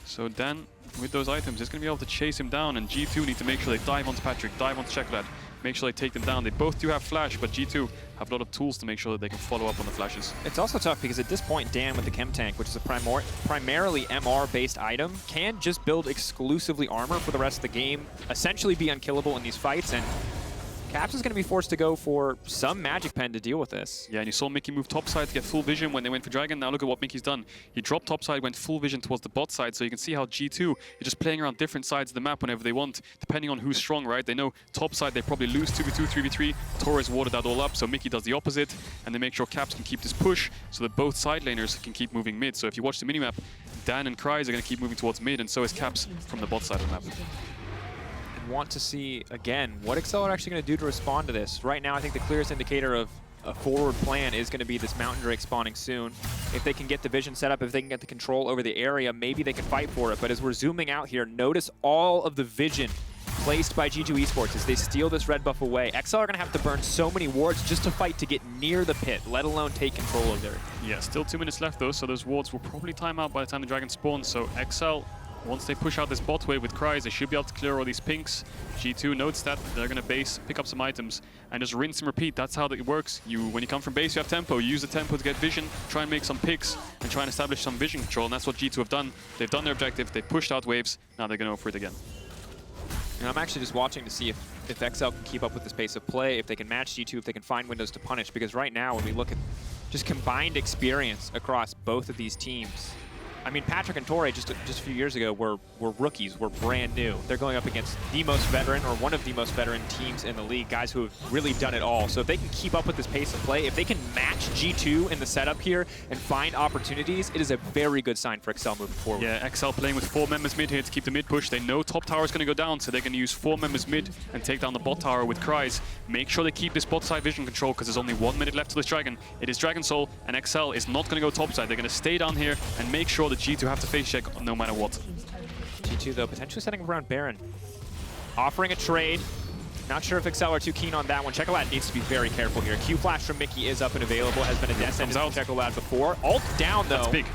Speaker 4: So Dan, with those items, is going to be able to chase him down, and G2 need to make sure they dive onto Patrik, dive onto Czekolad, make sure they take them down. They both do have flash, but G2 have a lot of tools to make sure that they can follow up on the flashes.
Speaker 3: It's also tough because at this point, Dan with the chem tank, which is a primarily MR-based item, can just build exclusively armor for the rest of the game, essentially be unkillable in these fights, and Caps is going to be forced to go for some magic pen to deal with this.
Speaker 4: Yeah, and you saw Mikyx move topside to get full vision when they went for Dragon. Now look at what Mikyx's done. He dropped topside, went full vision towards the bot side, so you can see how G2 is just playing around different sides of the map whenever they want, depending on who's strong, right? They know topside they probably lose 2v2, 3v3. Torres warded that all up, so Mikyx does the opposite, and they make sure Caps can keep this push so that both side laners can keep moving mid. So if you watch the minimap, Dan and Kryze are going to keep moving towards mid, and so is Caps from the bot side of the map.
Speaker 3: Want to see, again, what Excel are actually going to do to respond to this. Right now, I think the clearest indicator of a forward plan is going to be this Mountain Drake spawning soon. If they can get the vision set up, if they can get the control over the area, maybe they can fight for it. But as we're zooming out here, notice all of the vision placed by G2 Esports as they steal this red buff away. XL are going to have to burn so many wards just to fight to get near the pit, let alone take control of there.
Speaker 4: Yeah, still 2 minutes left though, so those wards will probably time out by the time the Dragon spawns. So XL, once they push out this bot wave with Kryze, they should be able to clear all these pinks. G2 notes that they're going to base, pick up some items, and just rinse and repeat. That's how it works. When you come from base, you have tempo. You use the tempo to get vision, try and make some picks, and try and establish some vision control. And that's what G2 have done. They've done their objective. They pushed out waves. Now they're going to go for it again.
Speaker 3: And I'm actually just watching to see if XL can keep up with this pace of play, if they can match G2, if they can find windows to punish. Because right now, when we look at just combined experience across both of these teams, I mean, Patrik and Torre just a few years ago were rookies, were brand new. They're going up against the most veteran, or one of the most veteran teams in the league, guys who have really done it all. So if they can keep up with this pace of play, if they can match G2 in the setup here and find opportunities, it is a very good sign for XL moving forward.
Speaker 4: Yeah, XL playing with 4 members mid here to keep the mid push. They know top tower is going to go down, so they're going to use 4 members mid and take down the bot tower with Kryze. Make sure they keep this bot side vision control, because there's only 1 minute left to this Dragon. It is Dragon Soul, and XL is not going to go top side. They're going to stay down here and make sure that G2 have to face check no matter what.
Speaker 3: G2, though, potentially setting up around Baron. Offering a trade. Not sure if XL are too keen on that one. Czekolad needs to be very careful here. Q flash from Mikyx is up and available. Has been a death sentence from Czekolad before. Ult down, though.
Speaker 4: That's big.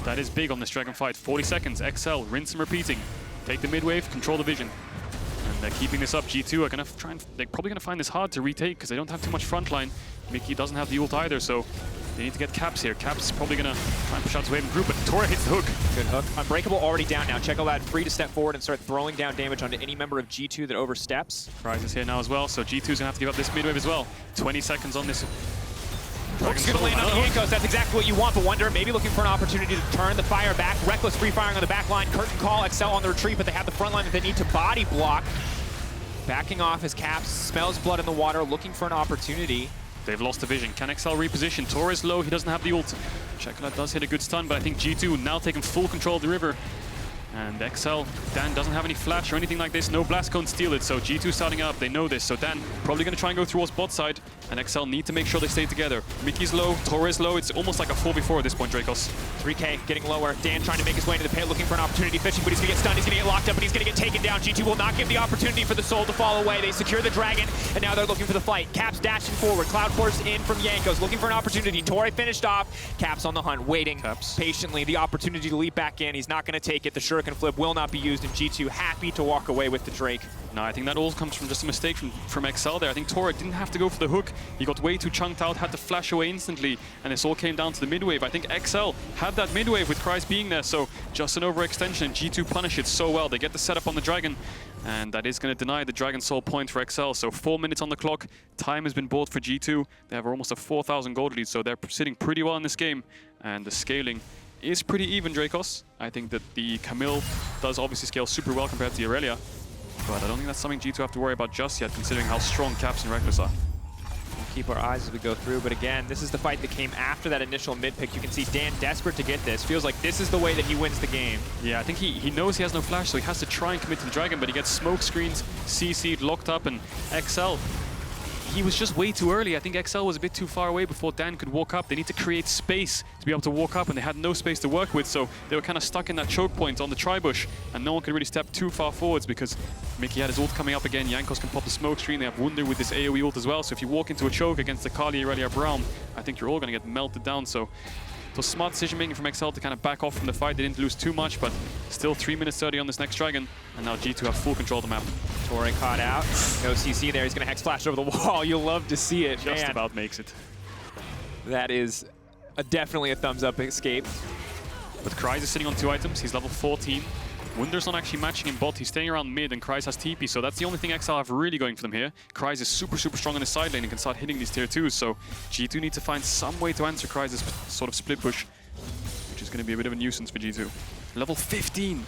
Speaker 4: That is big on this Dragon fight. 40 seconds. XL, rinse and repeating. Take the mid wave, control the vision. And they're keeping this up. G2 are going to try and... They're probably going to find this hard to retake because they don't have too much frontline. Mikyx doesn't have the ult either, so they need to get Caps here. Caps is probably going to try and push out his wave and group, but Torre hits the hook.
Speaker 3: Good hook. Unbreakable already down now. Czekolad free to step forward and start throwing down damage onto any member of G2 that oversteps.
Speaker 4: Kryze is here now as well, so G2's going to have to give up this mid wave as well. 20 seseconds on this
Speaker 3: Hook's gonna land on the Jankos. That's exactly what you want, but Wunder maybe looking for an opportunity to turn the fire back. Rekkles free firing on the back line. Curtain call, Excel on the retreat, but they have the front line that they need to body block. Backing off as Caps smells blood in the water, looking for an opportunity.
Speaker 4: They've lost the vision. Can Excel reposition? Tor is low, he doesn't have the ult. Czekolad does hit a good stun, but I think G2 now taking full control of the river. And Excel, Dan doesn't have any flash or anything like this. No blast cone steal it, so G2 starting up. They know this, so Dan probably going to try and go towards bot side. And Excel need to make sure they stay together. Mikyx low, Tor is low. It's almost like a 4v4 at this point, Drakos.
Speaker 3: 3K getting lower. Dan trying to make his way into the pit, looking for an opportunity, fishing, but he's going to get stunned. He's going to get locked up, and he's going to get taken down. G2 will not give the opportunity for the soul to fall away. They secure the dragon, and now they're looking for the fight. Caps dashing forward. Cloud Force in from Jankos, looking for an opportunity. Torre finished off. Caps on the hunt, waiting patiently. The opportunity to leap back in. He's not going to take it. The shuriken flip will not be used, and G2 happy to walk away with the Drake.
Speaker 4: No, I think that all comes from just a mistake from Excel there. I think Torre didn't have to go for the hook. He got way too chunked out, had to flash away instantly, and this all came down to the mid-wave. I think Excel had that mid-wave with Kryze being there, so just an overextension, and G2 punish it so well. They get the setup on the Dragon, and that is going to deny the Dragon Soul point for Excel. So 4 minutes on the clock. Time has been bought for G2. They have almost a 4,000 gold lead, so they're sitting pretty well in this game, and the scaling is pretty even, Drakos. I think that the Camille does obviously scale super well compared to the Irelia, but I don't think that's something G2 have to worry about just yet, considering how strong Caps and Rekkles are.
Speaker 3: We'll keep our eyes as we go through, but again, this is the fight that came after that initial mid pick. You can see Dan desperate to get this. Feels like this is the way that he wins the game.
Speaker 4: Yeah, I think he knows he has no flash, so he has to try and commit to the Dragon, but he gets smoke screens, CC'd, locked up, and Excel, he was just way too early. I think Excel was a bit too far away before Dan could walk up. They need to create space to be able to walk up, and they had no space to work with, so they were kind of stuck in that choke point on the tri-bush, and no one could really step too far forwards because Mickey had his ult coming up again. Jankos can pop the smoke screen. They have Wunder with this AoE ult as well, so if you walk into a choke against Akali, Irelia, Braum, I think you're all going to get melted down. So it was smart decision making from Excel to kind of back off from the fight. They didn't lose too much, but still 3 minutes 30 on this next Dragon, and now G2 have full control of the map.
Speaker 3: Torre caught out. No CC there. He's going to hex flash over the wall. You'll love to see it.
Speaker 4: Just
Speaker 3: Man,
Speaker 4: about makes it.
Speaker 3: that is definitely a thumbs up escape.
Speaker 4: But Kryze is sitting on 2 items. He's level 14. Wunder's not actually matching in bot. He's staying around mid, and Kryze has TP, so that's the only thing XL have really going for them here. Kryze is super strong in the side lane and can start hitting these tier 2s, so G2 need to find some way to answer Kryze's sort of split push, which is going to be a bit of a nuisance for G2. Level 15.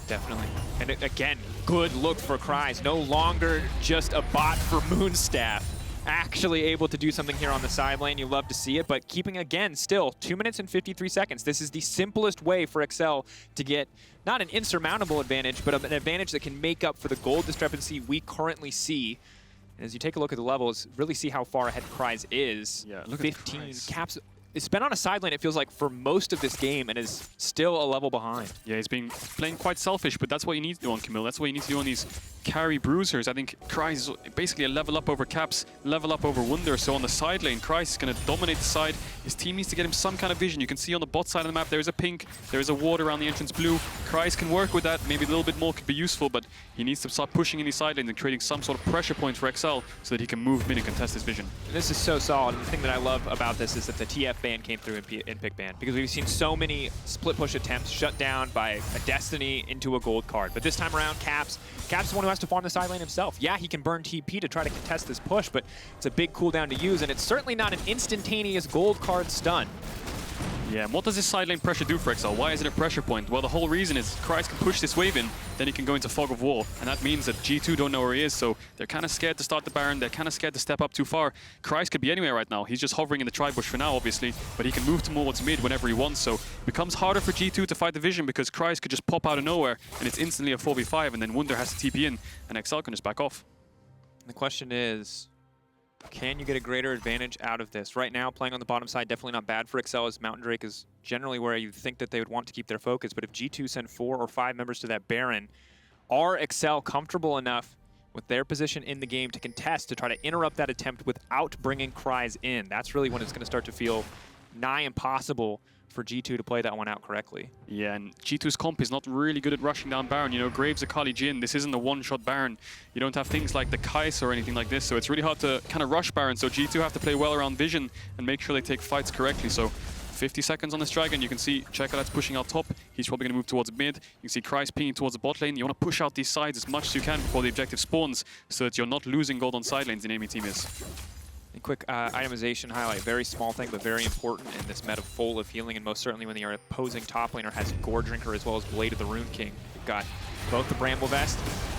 Speaker 3: Definitely. And again, good look for Kryze. No longer just a bot for Moonstaff. Actually able to do something here on the side lane. You love to see it, but keeping, again, still 2 minutes and 53 seconds. This is the simplest way for Excel to get not an insurmountable advantage, but an advantage that can make up for the gold discrepancy we currently see. And as you take a look at the levels, really see how far ahead Kryze is.
Speaker 4: Yeah, look
Speaker 3: 15
Speaker 4: at Kryze.
Speaker 3: Caps. It's been on a side lane, it feels like, for most of this game, and is still a level behind.
Speaker 4: Yeah, he's playing quite selfish, but that's what you need to do on Camille. That's what you need to do on these carry bruisers. I think Kryze is basically a level up over Caps, level up over Wunder. So on the side lane, Kryze is going to dominate the side. His team needs to get him some kind of vision. You can see on the bot side of the map, there is a pink, there is a ward around the entrance blue. Kryze can work with that. Maybe a little bit more could be useful, but he needs to start pushing in these side lanes and creating some sort of pressure point for Excel so that he can move mid and contest his vision.
Speaker 3: And this is so solid. And the thing that I love about this is that the TF ban came through in pick ban, because we've seen so many split push attempts shut down by a Destiny into a gold card. But this time around, Caps is the one who has to farm the side lane himself. Yeah, he can burn TP to try to contest this push, but it's a big cooldown to use, and it's certainly not an instantaneous gold card stun.
Speaker 4: Yeah, and what does this side lane pressure do for Excel? Why is it a pressure point? Well, the whole reason is Kryze can push this wave in, then he can go into Fog of War, and that means that G2 don't know where he is, so they're kind of scared to start the Baron, they're kind of scared to step up too far. Kryze could be anywhere right now. He's just hovering in the tri-bush for now, obviously, but he can move towards mid whenever he wants, so it becomes harder for G2 to fight the vision because Kryze could just pop out of nowhere, and it's instantly a 4v5, and then Wunder has to TP in, and Excel can just back off.
Speaker 3: The question is, can you get a greater advantage out of this? Right now, playing on the bottom side, definitely not bad for Excel, as Mountain Drake is generally where you think that they would want to keep their focus. But if G2 send 4 or 5 members to that Baron, are Excel comfortable enough with their position in the game to contest, to try to interrupt that attempt without bringing Kryze in? That's really when it's going to start to feel nigh impossible for G2 to play that one out correctly.
Speaker 4: Yeah, and G2's comp is not really good at rushing down Baron. You know, Grabbz, Akali, Jhin, this isn't a one-shot Baron. You don't have things like the Kai'Sa or anything like this, so it's really hard to kind of rush Baron. So G2 have to play well around vision and make sure they take fights correctly. So 50 seconds on this Dragon. You can see Czekolad's pushing out top. He's probably going to move towards mid. You can see Kryze pinging towards the bot lane. You want to push out these sides as much as you can before the objective spawns so that you're not losing gold on side lanes in enemy team is.
Speaker 3: And quick itemization highlight, very small thing, but very important in this meta full of healing, and most certainly when the opposing top laner has Gore Drinker as well as Blade of the Rune King. You've got both the Bramble Vest.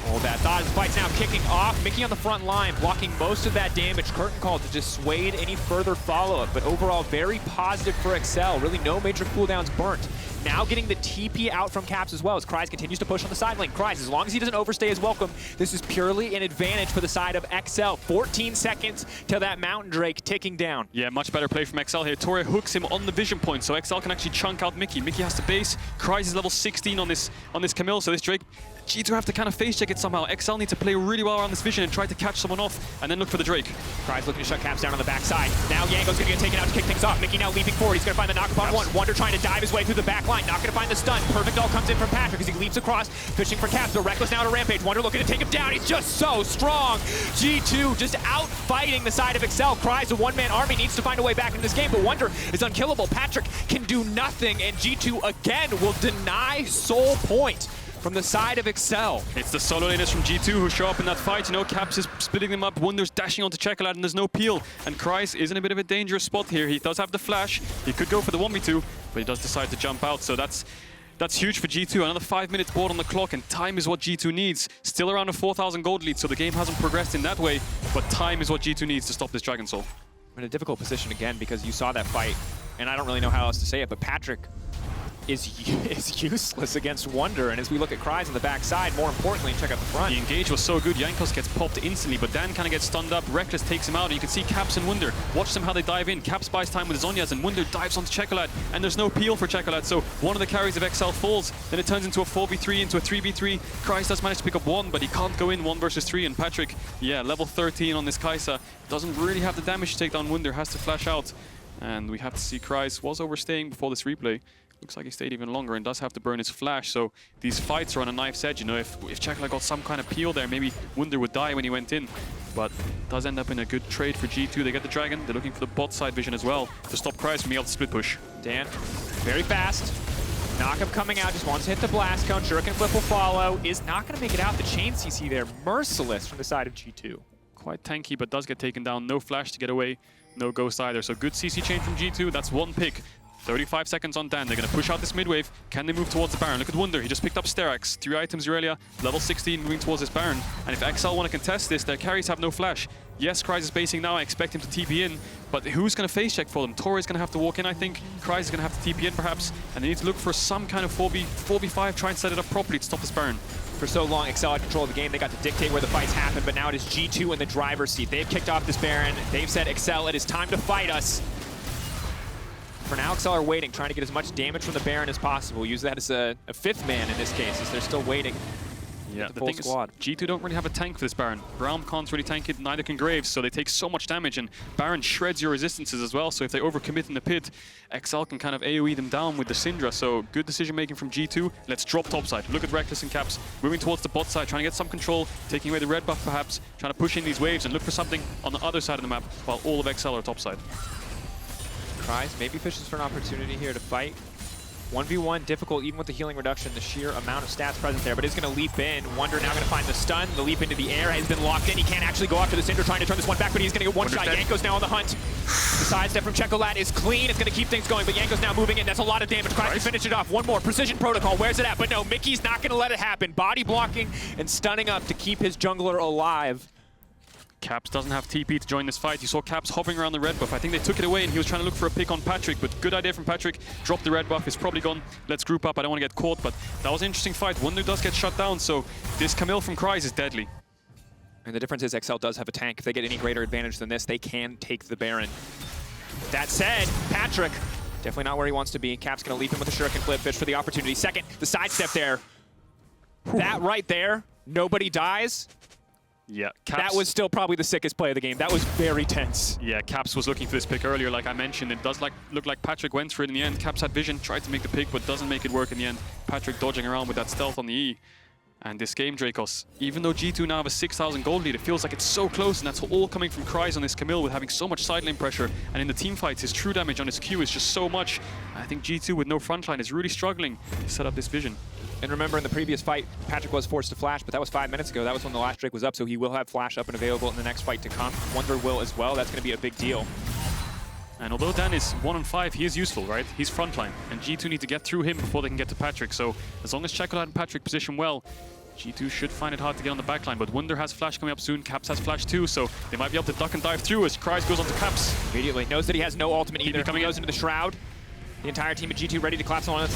Speaker 3: All that thought. The fight's now kicking off. Mikyx on the front line, blocking most of that damage. Curtain Call to dissuade any further follow-up, but overall very positive for Excel. Really no major cooldowns burnt. Now getting the TP out from Caps as well as Kryze continues to push on the side lane. Kryze, as long as he doesn't overstay his welcome, this is purely an advantage for the side of Excel. 14 seconds till that Mountain Drake ticking down.
Speaker 4: Yeah, much better play from Excel here. Torre hooks him on the vision point, so Excel can actually chunk out Mikyx. Mikyx has to base. Kryze is level 16 on this Camille, so this Drake, G2 have to kind of face check it somehow. Excel need to play really well around this vision and try to catch someone off, and then look for the Drake.
Speaker 3: Kryze looking to shut Caps down on the backside. Now Jankos gonna get taken out to kick things off. Mikyx now leaping forward. He's gonna find the knock upon one. Wunder trying to dive his way through the back line. Not gonna find the stun. Perfect all comes in from Patrik as he leaps across, fishing for Caps. But Rekkles now to rampage. Wunder looking to take him down. He's just so strong. G2 just out fighting the side of Excel. Kryze, a one-man army, needs to find a way back into this game, but Wunder is unkillable. Patrik can do nothing, and G2 again will deny soul point from the side of Excel.
Speaker 4: It's the solo laners from G2 who show up in that fight. You know, Caps is splitting them up. Wunder's dashing onto Czekolad, and there's no peel. And Kryze is in a bit of a dangerous spot here. He does have the flash. He could go for the 1v2, but he does decide to jump out. So that's huge for G2. Another 5 minutes board on the clock, and time is what G2 needs. Still around a 4,000 gold lead, so the game hasn't progressed in that way, but time is what G2 needs to stop this Dragon Soul.
Speaker 3: In a difficult position again because you saw that fight, and I don't really know how else to say it, but Patrik is useless against Wunder, and as we look at Kryze on the backside, more importantly, check out the front.
Speaker 4: The engage was so good, Jankos gets popped instantly, but Dan kind of gets stunned up. Rekkles takes him out, and you can see Caps and Wunder. Watch them how they dive in. Caps buys time with Zhonya's, and Wunder dives onto Czekolad, and there's no peel for Czekolad, so one of the carries of Excel falls. Then it turns into a 4v3, into a 3v3. Kryze does manage to pick up one, but he can't go in 1 versus 3, and Patrik, yeah, level 13 on this Kai'Sa. Doesn't really have the damage to take down Wunder, has to flash out. And we have to see Kryze was overstaying before this replay. Looks like he stayed even longer and does have to burn his flash, so these fights are on a knife's edge. You know, if Czekolad got some kind of peel there, maybe Wunder would die when he went in. But it does end up in a good trade for G2. They get the Dragon, they're looking for the bot side vision as well to stop Kryze from being able to split push.
Speaker 3: Dan, very fast. Knockup coming out, just wants to hit the blast cone. Shuriken Flip will follow. Is not going to make it out. The chain CC there, merciless from the side of G2.
Speaker 4: Quite tanky, but does get taken down. No flash to get away, no ghost either. So good CC chain from G2. That's one pick. 35 seconds on Dan. They're going to push out this mid wave. Can they move towards the Baron? Look at Wunder. He just picked up Sterax. 3 items Irelia, level 16, moving towards this Baron. And if Excel want to contest this, their carries have no flash. Yes, Kryze is basing now. I expect him to TP in, but who's going to face check for them? Torre is going to have to walk in, I think. Kryze is going to have to TP in, perhaps. And they need to look for some kind of 4v5, try and set it up properly to stop this Baron.
Speaker 3: For so long, Excel had control of the game. They got to dictate where the fights happen, but now it is G2 in the driver's seat. They've kicked off this Baron. They've said, Excel, it is time to fight us. For now, Excel are waiting, trying to get as much damage from the Baron as possible. Use that as a 5th man in this case, as they're still waiting.
Speaker 4: Yeah,
Speaker 3: the
Speaker 4: the
Speaker 3: full
Speaker 4: thing
Speaker 3: squad.
Speaker 4: is, G2 don't really have a tank for this Baron. Braum can't really tank it, neither can Grabbz, so they take so much damage, and Baron shreds your resistances as well, so if they overcommit in the pit, Excel can kind of AoE them down with the Syndra, so good decision making from G2. Let's drop topside. Look at Rekkles and Caps, moving towards the bot side, trying to get some control, taking away the red buff perhaps, trying to push in these waves and look for something on the other side of the map, while all of Excel are topside.
Speaker 3: Kryze maybe fishes for an opportunity here to fight. 1v1, difficult even with the healing reduction, the sheer amount of stats present there, but he's going to leap in. Wunder now going to find the stun. The leap into the air has been locked in. He can't actually go after the Syndra, trying to turn this one back, but he's going to get one shot. Jankos now on the hunt. The sidestep from Czekolad is clean. It's going to keep things going, but Jankos now moving in. That's a lot of damage. Kryze can finish it off. One more. Precision protocol. Where's it at? But no, Mikyx's not going to let it happen. Body blocking and stunning up to keep his jungler alive.
Speaker 4: Caps doesn't have TP to join this fight. You saw Caps hovering around the red buff. I think they took it away and he was trying to look for a pick on Patrik, but good idea from Patrik. Drop the red buff, it's probably gone. Let's group up, I don't want to get caught, but that was an interesting fight. Wunder does get shut down, so this Camille from Kryze is deadly.
Speaker 3: And the difference is Excel does have a tank. If they get any greater advantage than this, they can take the Baron. That said, Patrik, definitely not where he wants to be. Cap's going to leap in with a Shuriken Flip, fish for the opportunity. Second, the sidestep there. That right there, nobody dies.
Speaker 4: Yeah, Caps,
Speaker 3: that was still probably the sickest play of the game. That was very tense.
Speaker 4: Yeah, Caps was looking for this pick earlier, like I mentioned. It does look like Patrik went for it in the end. Caps had vision, tried to make the pick, but doesn't make it work in the end. Patrik dodging around with that stealth on the E. And this game, Drakos, even though G2 now have a 6,000 gold lead, it feels like it's so close, and that's all coming from Kryze on this Camille with having so much side lane pressure. And in the team fights, his true damage on his Q is just so much. I think G2 with no frontline is really struggling to set up this vision.
Speaker 3: And remember, in the previous fight, Patrik was forced to flash, but that was 5 minutes ago. That was when the last Drake was up, so he will have flash up and available in the next fight to come. Wunder will as well. That's going to be a big deal.
Speaker 4: And although Dan is 1-5, he is useful, right? He's frontline, and G2 need to get through him before they can get to Patrik. So as long as Czekolad and Patrik position well, G2 should find it hard to get on the backline, but Wunder has flash coming up soon, Caps has flash too, so they might be able to duck and dive through as Kryze goes onto Caps.
Speaker 3: Immediately knows that he has no ultimate either.
Speaker 4: coming
Speaker 3: Goes into the Shroud. The entire team of G2 ready to collapse on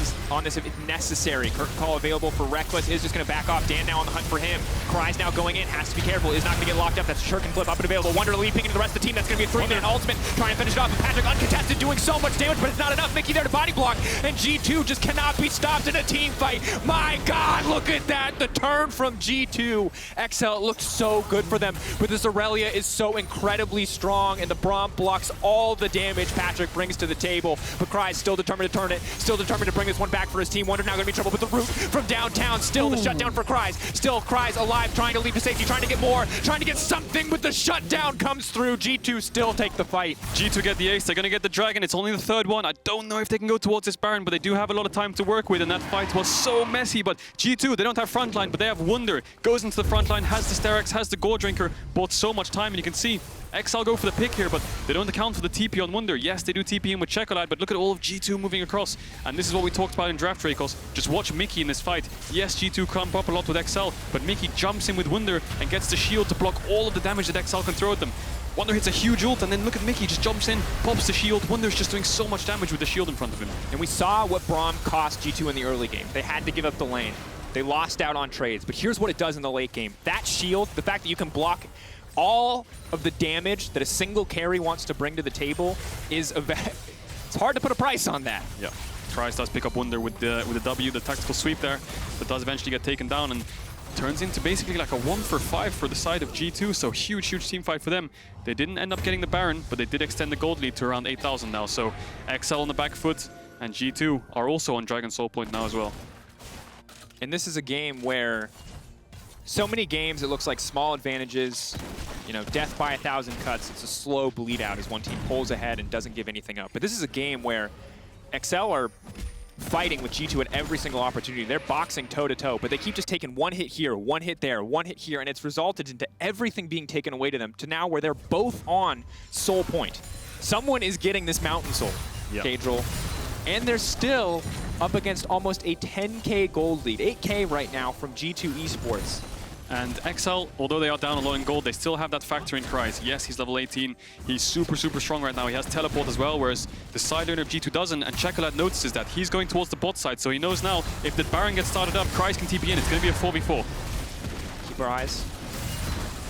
Speaker 3: this if necessary. Curtain call available for Rekkles is just going to back off. Dan now on the hunt for him. Kryze now going in, has to be careful, is not going to get locked up. That's Shirk and Flip up and available. Wunder leaping into the rest of the team. That's going to be a 3-minute ultimate. Trying to finish it off. And Patrik uncontested, doing so much damage, but it's not enough. Mikyx there to body block, and G2 just cannot be stopped in a team fight. My God, look at that. The turn from G2. Excel looked so good for them, but this Irelia is so incredibly strong, and the Braum blocks all the damage Patrik brings to the table. But Kryze still determined to turn it. Still determined to bring this one back for his team. Wunder now going to be in trouble with the root from downtown. Still the shutdown for Kryze. Still Kryze alive, trying to leap to safety, trying to get more, trying to get something, but the shutdown comes through. G2 still take the fight.
Speaker 4: G2 get the ace, they're going to get the dragon. It's only the third one. I don't know if they can go towards this Baron, but they do have a lot of time to work with, and that fight was so messy. But G2, they don't have frontline, but they have Wunder. Goes into the frontline, has the Sterex, has the Gore Drinker, bought so much time, and you can see Excel go for the pick here, but they don't account for the TP on Wunder. Yes, they do TP in with Czekolad, but look at all of G2 moving across. And this is what we talked about in draft, Drakos. Just watch Mikyx in this fight. Yes, G2 clump up a lot with Excel, but Mikyx jumps in with Wunder and gets the shield to block all of the damage that Excel can throw at them. Wunder hits a huge ult, and then look at Mikyx, just jumps in, pops the shield. Wunder's just doing so much damage with the shield in front of him.
Speaker 3: And we saw what Braum cost G2 in the early game. They had to give up the lane. They lost out on trades, but here's what it does in the late game. That shield, the fact that you can block all of the damage that a single carry wants to bring to the table is it's hard to put a price on that.
Speaker 4: Yeah, Kryze does pick up Wunder with the W, the tactical sweep there, but does eventually get taken down and turns into basically like a 1-for-5 for the side of G2, so huge team fight for them. They didn't end up getting the Baron, but they did extend the gold lead to around 8,000 now, so Excel on the back foot, and G2 are also on Dragon Soul Point now as well.
Speaker 3: And this is a game where so many games it looks like small advantages, you know, death by 1,000 cuts. It's a slow bleed out as one team pulls ahead and doesn't give anything up. But this is a game where Excel are fighting with G2 at every single opportunity. They're boxing toe-to-toe, but they keep just taking one hit here, one hit there, one hit here, and it's resulted into everything being taken away to them to now where they're both on Soul Point. Someone is getting this Mountain Soul, Caedrel, and they're still up against almost a 10K gold lead, 8K right now from G2 Esports.
Speaker 4: And Excel, although they are down a lot in gold, they still have that factor in Kryze. Yes, he's level 18. He's super strong right now. He has teleport as well, whereas the side laner of G2 doesn't. And Czekolad notices that. He's going towards the bot side, so he knows now if the Baron gets started up, Kryze can TP in. It's going to be a 4v4.
Speaker 3: Keep our eyes.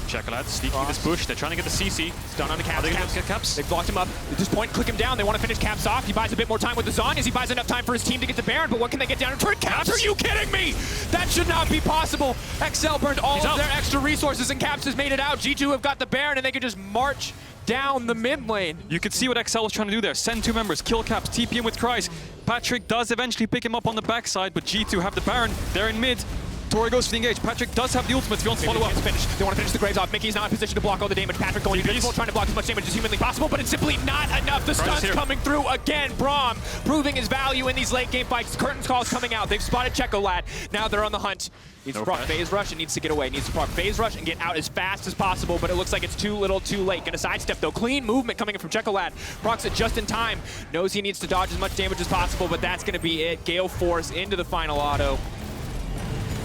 Speaker 4: Czekolad sneaking this push. They're trying to get the CC.
Speaker 3: It's done on the Caps.
Speaker 4: Are they going to get Caps?
Speaker 3: They've blocked him up. At this point, click him down. They want to finish Caps off. He buys a bit more time with the Zon as he buys enough time for his team to get the Baron, but what can they get down in turn? Caps? Are you kidding me? That should not be possible. Excel burned all of their extra resources and Caps has made it out. G2 have got the Baron and they can just march down the mid lane.
Speaker 4: You could see what Excel was trying to do there. Send 2 members, kill Caps, TP him with Kryze. Patrik does eventually pick him up on the backside, but G2 have the Baron. They're in mid. Tori goes for the engage. Patrik does have the ultimate if he wants to follow up.
Speaker 3: They want to finish the Graves off. Mikyx not in position to block all the damage. Patrik going invisible, trying to block as much damage as humanly possible, but it's simply not enough. The stun's coming through again. Braum proving his value in these late game fights. Curtains calls coming out. They've spotted Czekolad. Now they're on the hunt. Needs to proc phase rush and needs to get away. Needs to proc phase rush and get out as fast as possible, but it looks like it's too little too late. Gonna sidestep though. Clean movement coming in from Czekolad. Procs it just in time. Knows he needs to dodge as much damage as possible, but that's gonna be it. Gale Force into the final auto.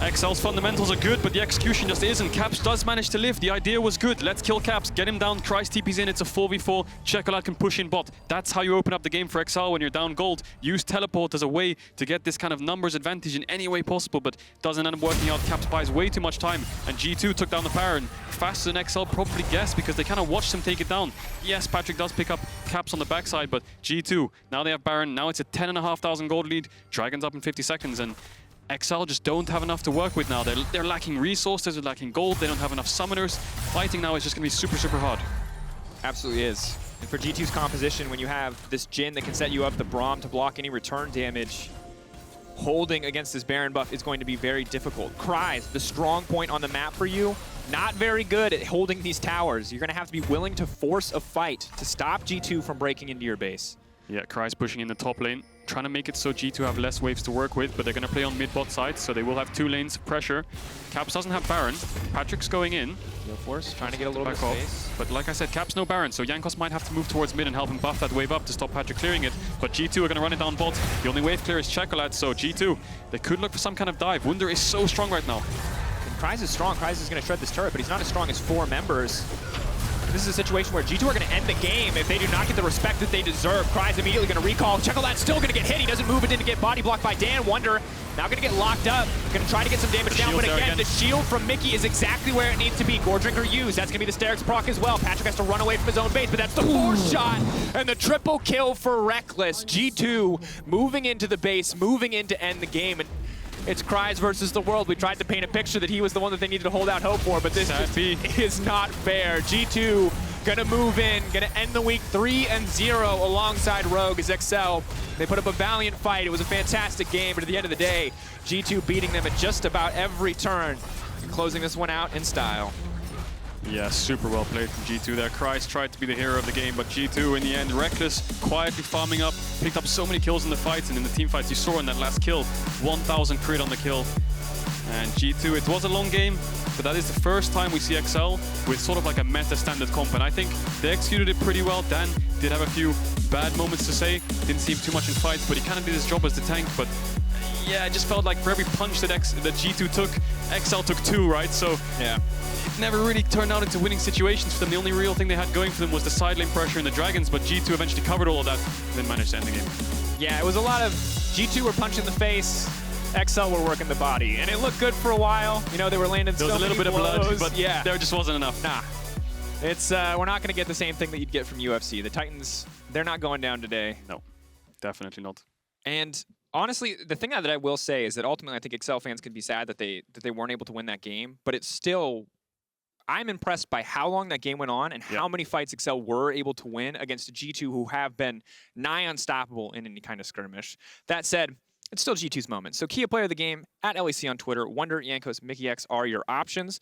Speaker 4: Excel's fundamentals are good, but the execution just isn't. Caps does manage to live. The idea was good. Let's kill Caps, get him down. Kryze TP's in. It's a 4v4. Czekolad can push in bot. That's how you open up the game for Excel when you're down gold. Use teleport as a way to get this kind of numbers advantage in any way possible, but doesn't end up working out. Caps buys way too much time, and G2 took down the Baron faster than Excel probably guessed because they kind of watched him take it down. Yes, Patrik does pick up Caps on the backside, but G2, now they have Baron. Now it's a 10,500 gold lead. Dragon's up in 50 seconds, and Excel just don't have enough to work with now. They're lacking resources, they're lacking gold, they don't have enough summoners. Fighting now is just going to be super hard.
Speaker 3: Absolutely is. And for G2's composition, when you have this Jhin that can set you up the Braum to block any return damage, holding against this Baron buff is going to be very difficult. Kryze, the strong point on the map for you, not very good at holding these towers. You're going to have to be willing to force a fight to stop G2 from breaking into your base.
Speaker 4: Yeah, Kryze pushing in the top lane, trying to make it so G2 have less waves to work with, but they're going to play on mid-bot side, so they will have 2 lanes of pressure. Caps doesn't have Baron. Patrick's going in.
Speaker 3: Go Force, trying to get a little bit of
Speaker 4: Back
Speaker 3: space.
Speaker 4: off. But like I said, Caps no Baron, so Jankos might have to move towards mid and help him buff that wave up to stop Patrik clearing it. But G2 are going to run it down bot. The only wave clear is Czekolad, so G2, they could look for some kind of dive. Wunder is so strong right now.
Speaker 3: And Kryze is strong. Kryze is going to shred this turret, but he's not as strong as 4 members. This is a situation where G2 are going to end the game if they do not get the respect that they deserve. Kryze immediately going to recall. Czekolad's still going to get hit. He doesn't move. It didn't get body blocked by Dan. Wunder now going to get locked up. Going to try to get some damage down, but again, the shield from Mikyx is exactly where it needs to be. Gore Drinker used. That's going to be the Sterix proc as well. Patrik has to run away from his own base, but that's the 4th shot and the triple kill for Rekkles. G2 moving into the base, moving in to end the game. And it's Kryze versus the world. We tried to paint a picture that he was the one that they needed to hold out hope for, but this just is not fair. G2 gonna move in, gonna end the week 3-0 alongside Rogue as Excel. They put up a valiant fight. It was a fantastic game, but at the end of the day, G2 beating them at just about every turn and closing this one out in style.
Speaker 4: Yeah, super well played from G2 there. Kryze tried to be the hero of the game, but G2 in the end, Rekkles quietly farming up, picked up so many kills in the fights, and in the team fights you saw in that last kill, 1000 crit on the kill. And G2, it was a long game, but that is the first time we see Excel with sort of like a meta standard comp, and I think they executed it pretty well. Dan did have a few bad moments to say, didn't seem too much in fights, but he kind of did his job as the tank. But yeah, it just felt like for every punch that G2 took, Excel took 2, right? So
Speaker 3: yeah,
Speaker 4: it never really turned out into winning situations for them. The only real thing they had going for them was the side lane pressure and the dragons, but G2 eventually covered all of that and then managed to end the game.
Speaker 3: Yeah, it was a lot of G2 were punching the face, Excel were working the body, and it looked good for a while. You know, they were landing so many blows. There was a little bit of blood, but yeah, there just wasn't enough. Nah, it's we're not going to get the same thing that you'd get from UFC. The Titans, they're not going down today.
Speaker 4: No, definitely not.
Speaker 3: And honestly, the thing that I will say is that ultimately I think Excel fans could be sad that they weren't able to win that game, but it's still, I'm impressed by how long that game went on and how many fights Excel were able to win against G2, who have been nigh unstoppable in any kind of skirmish. That said, it's still G2's moment. So Kia player of the game, at LEC on Twitter, Wunder, Jankos, Mikyx are your options.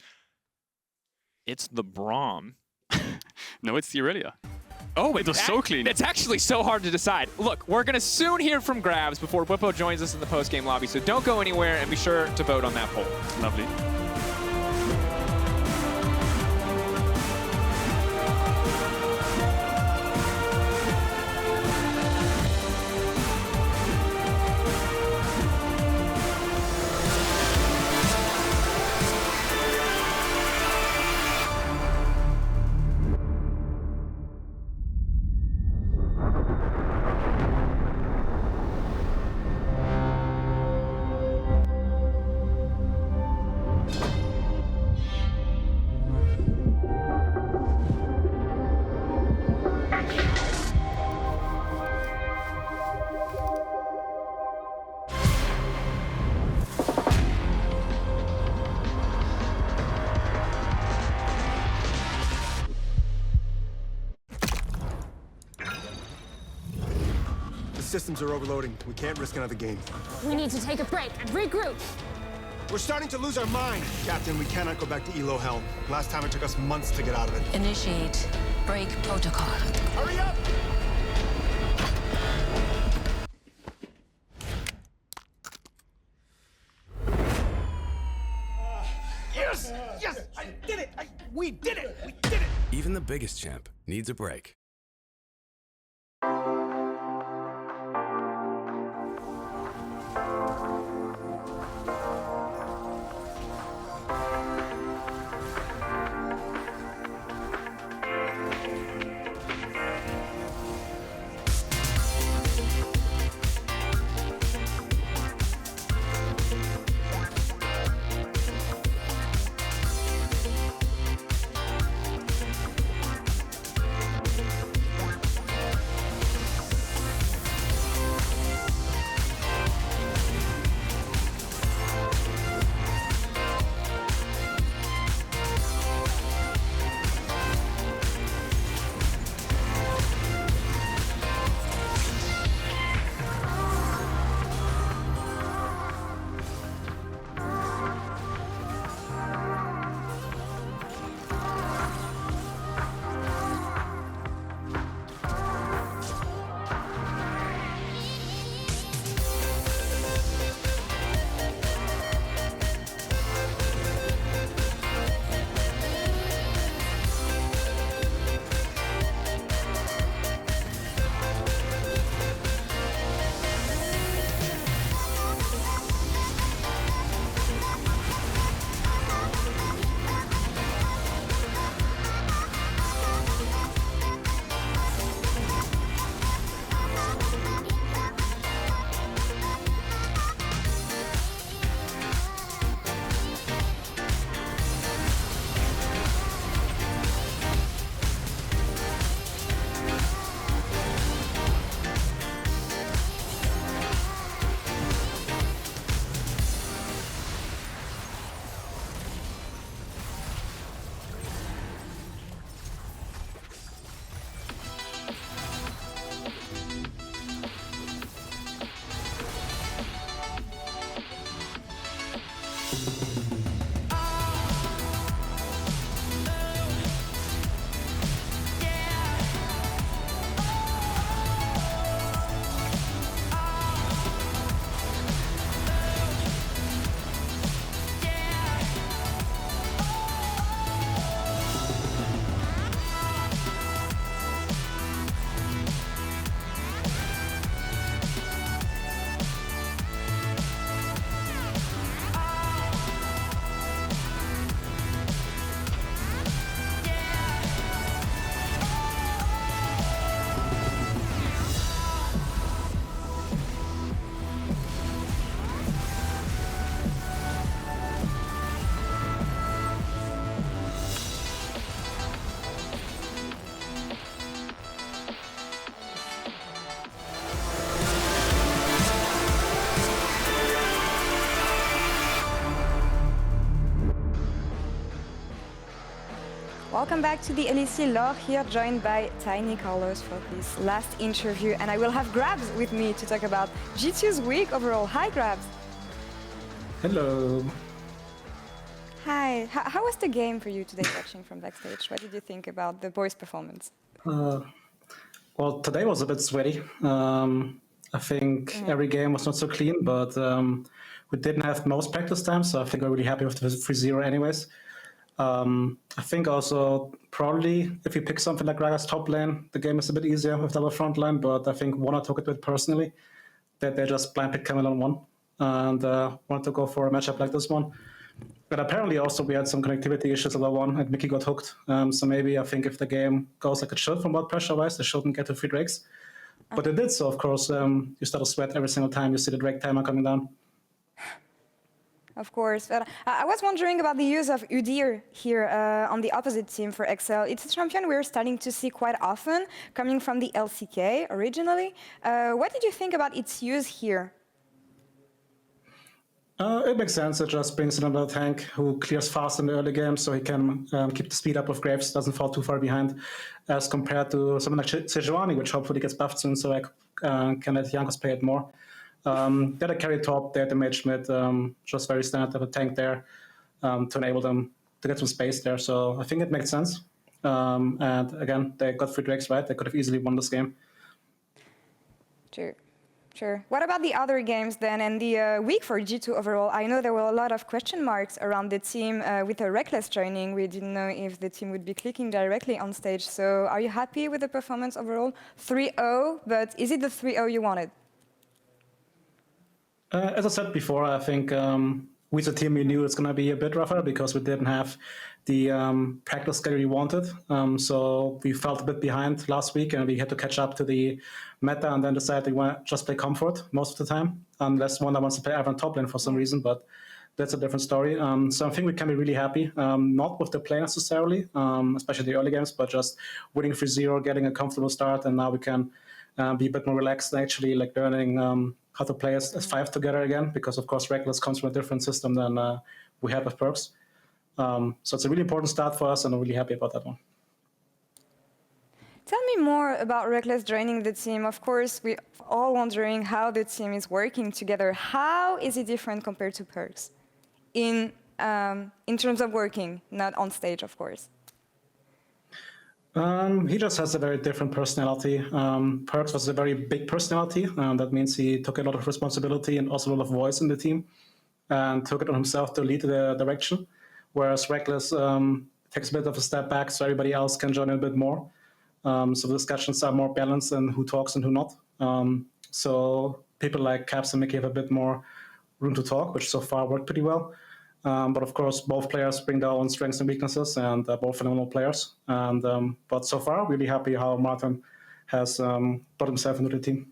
Speaker 3: It's the Braum.
Speaker 4: No, it's the Irelia.
Speaker 3: Oh,
Speaker 4: it was so clean.
Speaker 3: It's actually so hard to decide. Look, we're going to soon hear from Grabbz before Whippo joins us in the post-game lobby, so don't go anywhere and be sure to vote on that poll.
Speaker 4: Lovely.
Speaker 5: Systems are overloading. We can't risk another game.
Speaker 6: We need to take a break and regroup.
Speaker 5: We're starting to lose our mind. Captain, we cannot go back to Elo hell. Last time it took us months to get out of it.
Speaker 7: Initiate break protocol.
Speaker 5: Hurry up!
Speaker 8: Yes! Yes! I did it! We did it! We did it!
Speaker 9: Even the biggest champ needs a break.
Speaker 10: Welcome back to the LEC. Laure here, joined by Tiny Carlos for this last interview, and I will have Grabbz with me to talk about G2's week overall. Hi, Grabbz.
Speaker 11: Hello.
Speaker 10: Hi. How was the game for you today, watching from backstage? What did you think about the boys' performance?
Speaker 11: Well, today was a bit sweaty. I think every game was not so clean, but we didn't have most practice time, so I think we're really happy with the 3-0 anyways. I think also probably if you pick something like Raga's top lane, the game is a bit easier with our front line, but I think Wunder took it to it personally, that they just blind picked Camille on one and wanted to go for a matchup like this one. But apparently also we had some connectivity issues at one and Mikyx got hooked. So maybe I think if the game goes like it should from what pressure-wise, they shouldn't get to 3 drakes. But it did, so of course you start to sweat every single time you see the drake timer coming down.
Speaker 10: Of course. But I was wondering about the use of Udyr here on the opposite team for Excel. It's a champion we're starting to see quite often, coming from the LCK originally. What did you think about its use here?
Speaker 11: It makes sense. It just brings in another tank who clears fast in the early game, so he can keep the speed up of Grabbz, doesn't fall too far behind, as compared to someone like Sejuani, which hopefully gets buffed soon, so I can let Jankos play it more. They had a carry top, they had the mage mid, just very standard of a tank there to enable them to get some space there. So I think it makes sense. And again, they got 3 drakes, right? They could have easily won this game.
Speaker 10: Sure. What about the other games then, and the week for G2 overall? I know there were a lot of question marks around the team with a Rekkles joining. We didn't know if the team would be clicking directly on stage. So are you happy with the performance overall? 3-0, but is it the 3-0 you wanted?
Speaker 11: As I said before, I think with the team we knew it's going to be a bit rougher because we didn't have the practice schedule we wanted. So we felt a bit behind last week and we had to catch up to the meta and then decide we want to just play comfort most of the time, unless one wants to play Ivan top lane for some reason, but that's a different story. So I think we can be really happy, not with the play necessarily, especially the early games, but just winning 3-0, getting a comfortable start, and now we can be a bit more relaxed and actually like learning how to play as 5 together again, because of course Rekkles comes from a different system than we had with Perks. So it's a really important start for us and I'm really happy about that one.
Speaker 10: Tell me more about Rekkles joining the team. Of course, we're all wondering how the team is working together. How is it different compared to Perks in terms of working, not on stage, of course?
Speaker 11: He just has a very different personality. Perks was a very big personality. That means he took a lot of responsibility and also a lot of voice in the team and took it on himself to lead the direction. Whereas Rekkles takes a bit of a step back so everybody else can join in a bit more. So the discussions are more balanced in who talks and who not. So people like Caps and Mikyx have a bit more room to talk, which so far worked pretty well. But of course, both players bring their own strengths and weaknesses, and both phenomenal players. And but so far, really happy how Martin has brought himself into the team.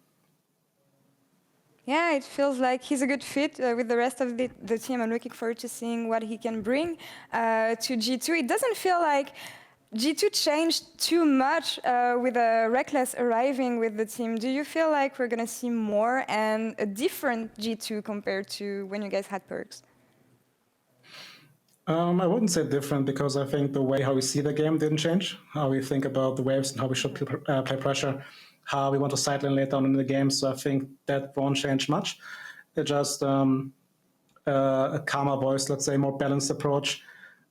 Speaker 10: Yeah, it feels like he's a good fit with the rest of the team. I'm looking forward to seeing what he can bring to G2. It doesn't feel like G2 changed too much with Rekkles arriving with the team. Do you feel like we're going to see more and a different G2 compared to when you guys had Perks?
Speaker 11: I wouldn't say different because I think the way how we see the game didn't change. How we think about the waves and how we should play pressure, how we want to sideline later on in the game. So I think that won't change much. It just a calmer voice, let's say, more balanced approach.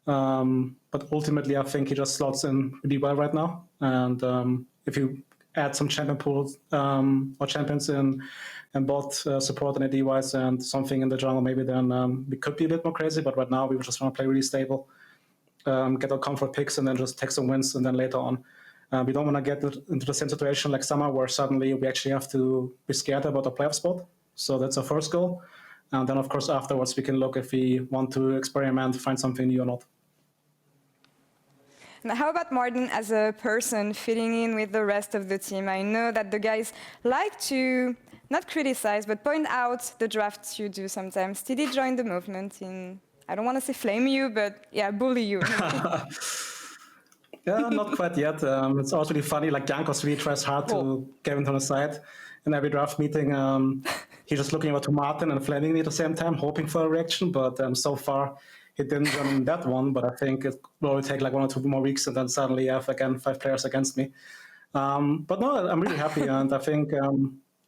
Speaker 11: But ultimately, I think he just slots in really well right now. And if you add some champion pools or champions in both support and AD-wise and something in the jungle, maybe then we could be a bit more crazy. But right now, we just want to play really stable, get our comfort picks, and then just take some wins. And then later on, we don't want to get into the same situation like summer, where suddenly we actually have to be scared about a playoff spot. So that's our first goal. And then, of course, afterwards, we can look if we want to experiment, find something new or not.
Speaker 10: And how about Martin as a person fitting in with the rest of the team? I know that the guys like to not criticize, but point out the drafts you do sometimes. Did he join the movement in, I don't want to say flame you, but yeah, bully you?
Speaker 11: Yeah, not quite yet. It's also really funny, like Jankos really tries hard to get him on the side. In every draft meeting, he's just looking over to Martin and flaming me at the same time, hoping for a reaction, but so far he didn't join that one, but I think it will only take like 1 or 2 more weeks, and then suddenly I have again 5 players against me. But no, I'm really happy, and I think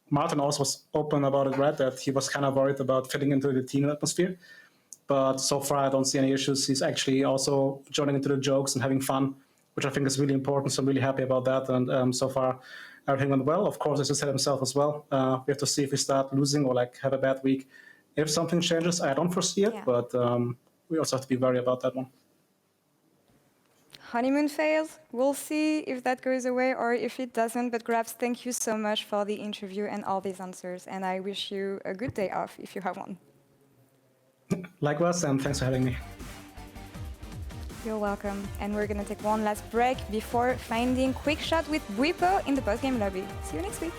Speaker 11: Martin also was open about it, right, that he was kind of worried about fitting into the team atmosphere. But so far I don't see any issues. He's actually also joining into the jokes and having fun, which I think is really important, so I'm really happy about that, and so far everything went well. Of course, as he said himself as well, we have to see if we start losing or like have a bad week. If something changes, I don't foresee it, but we also have to be worried about that one.
Speaker 10: Honeymoon phase, we'll see if that goes away or if it doesn't, but Grabbz, thank you so much for the interview and all these answers, and I wish you a good day off if you have one.
Speaker 11: Likewise, and thanks for having me.
Speaker 10: You're welcome. And we're going to take one last break before finding Quickshot with Bwipo in the postgame lobby. See you next week.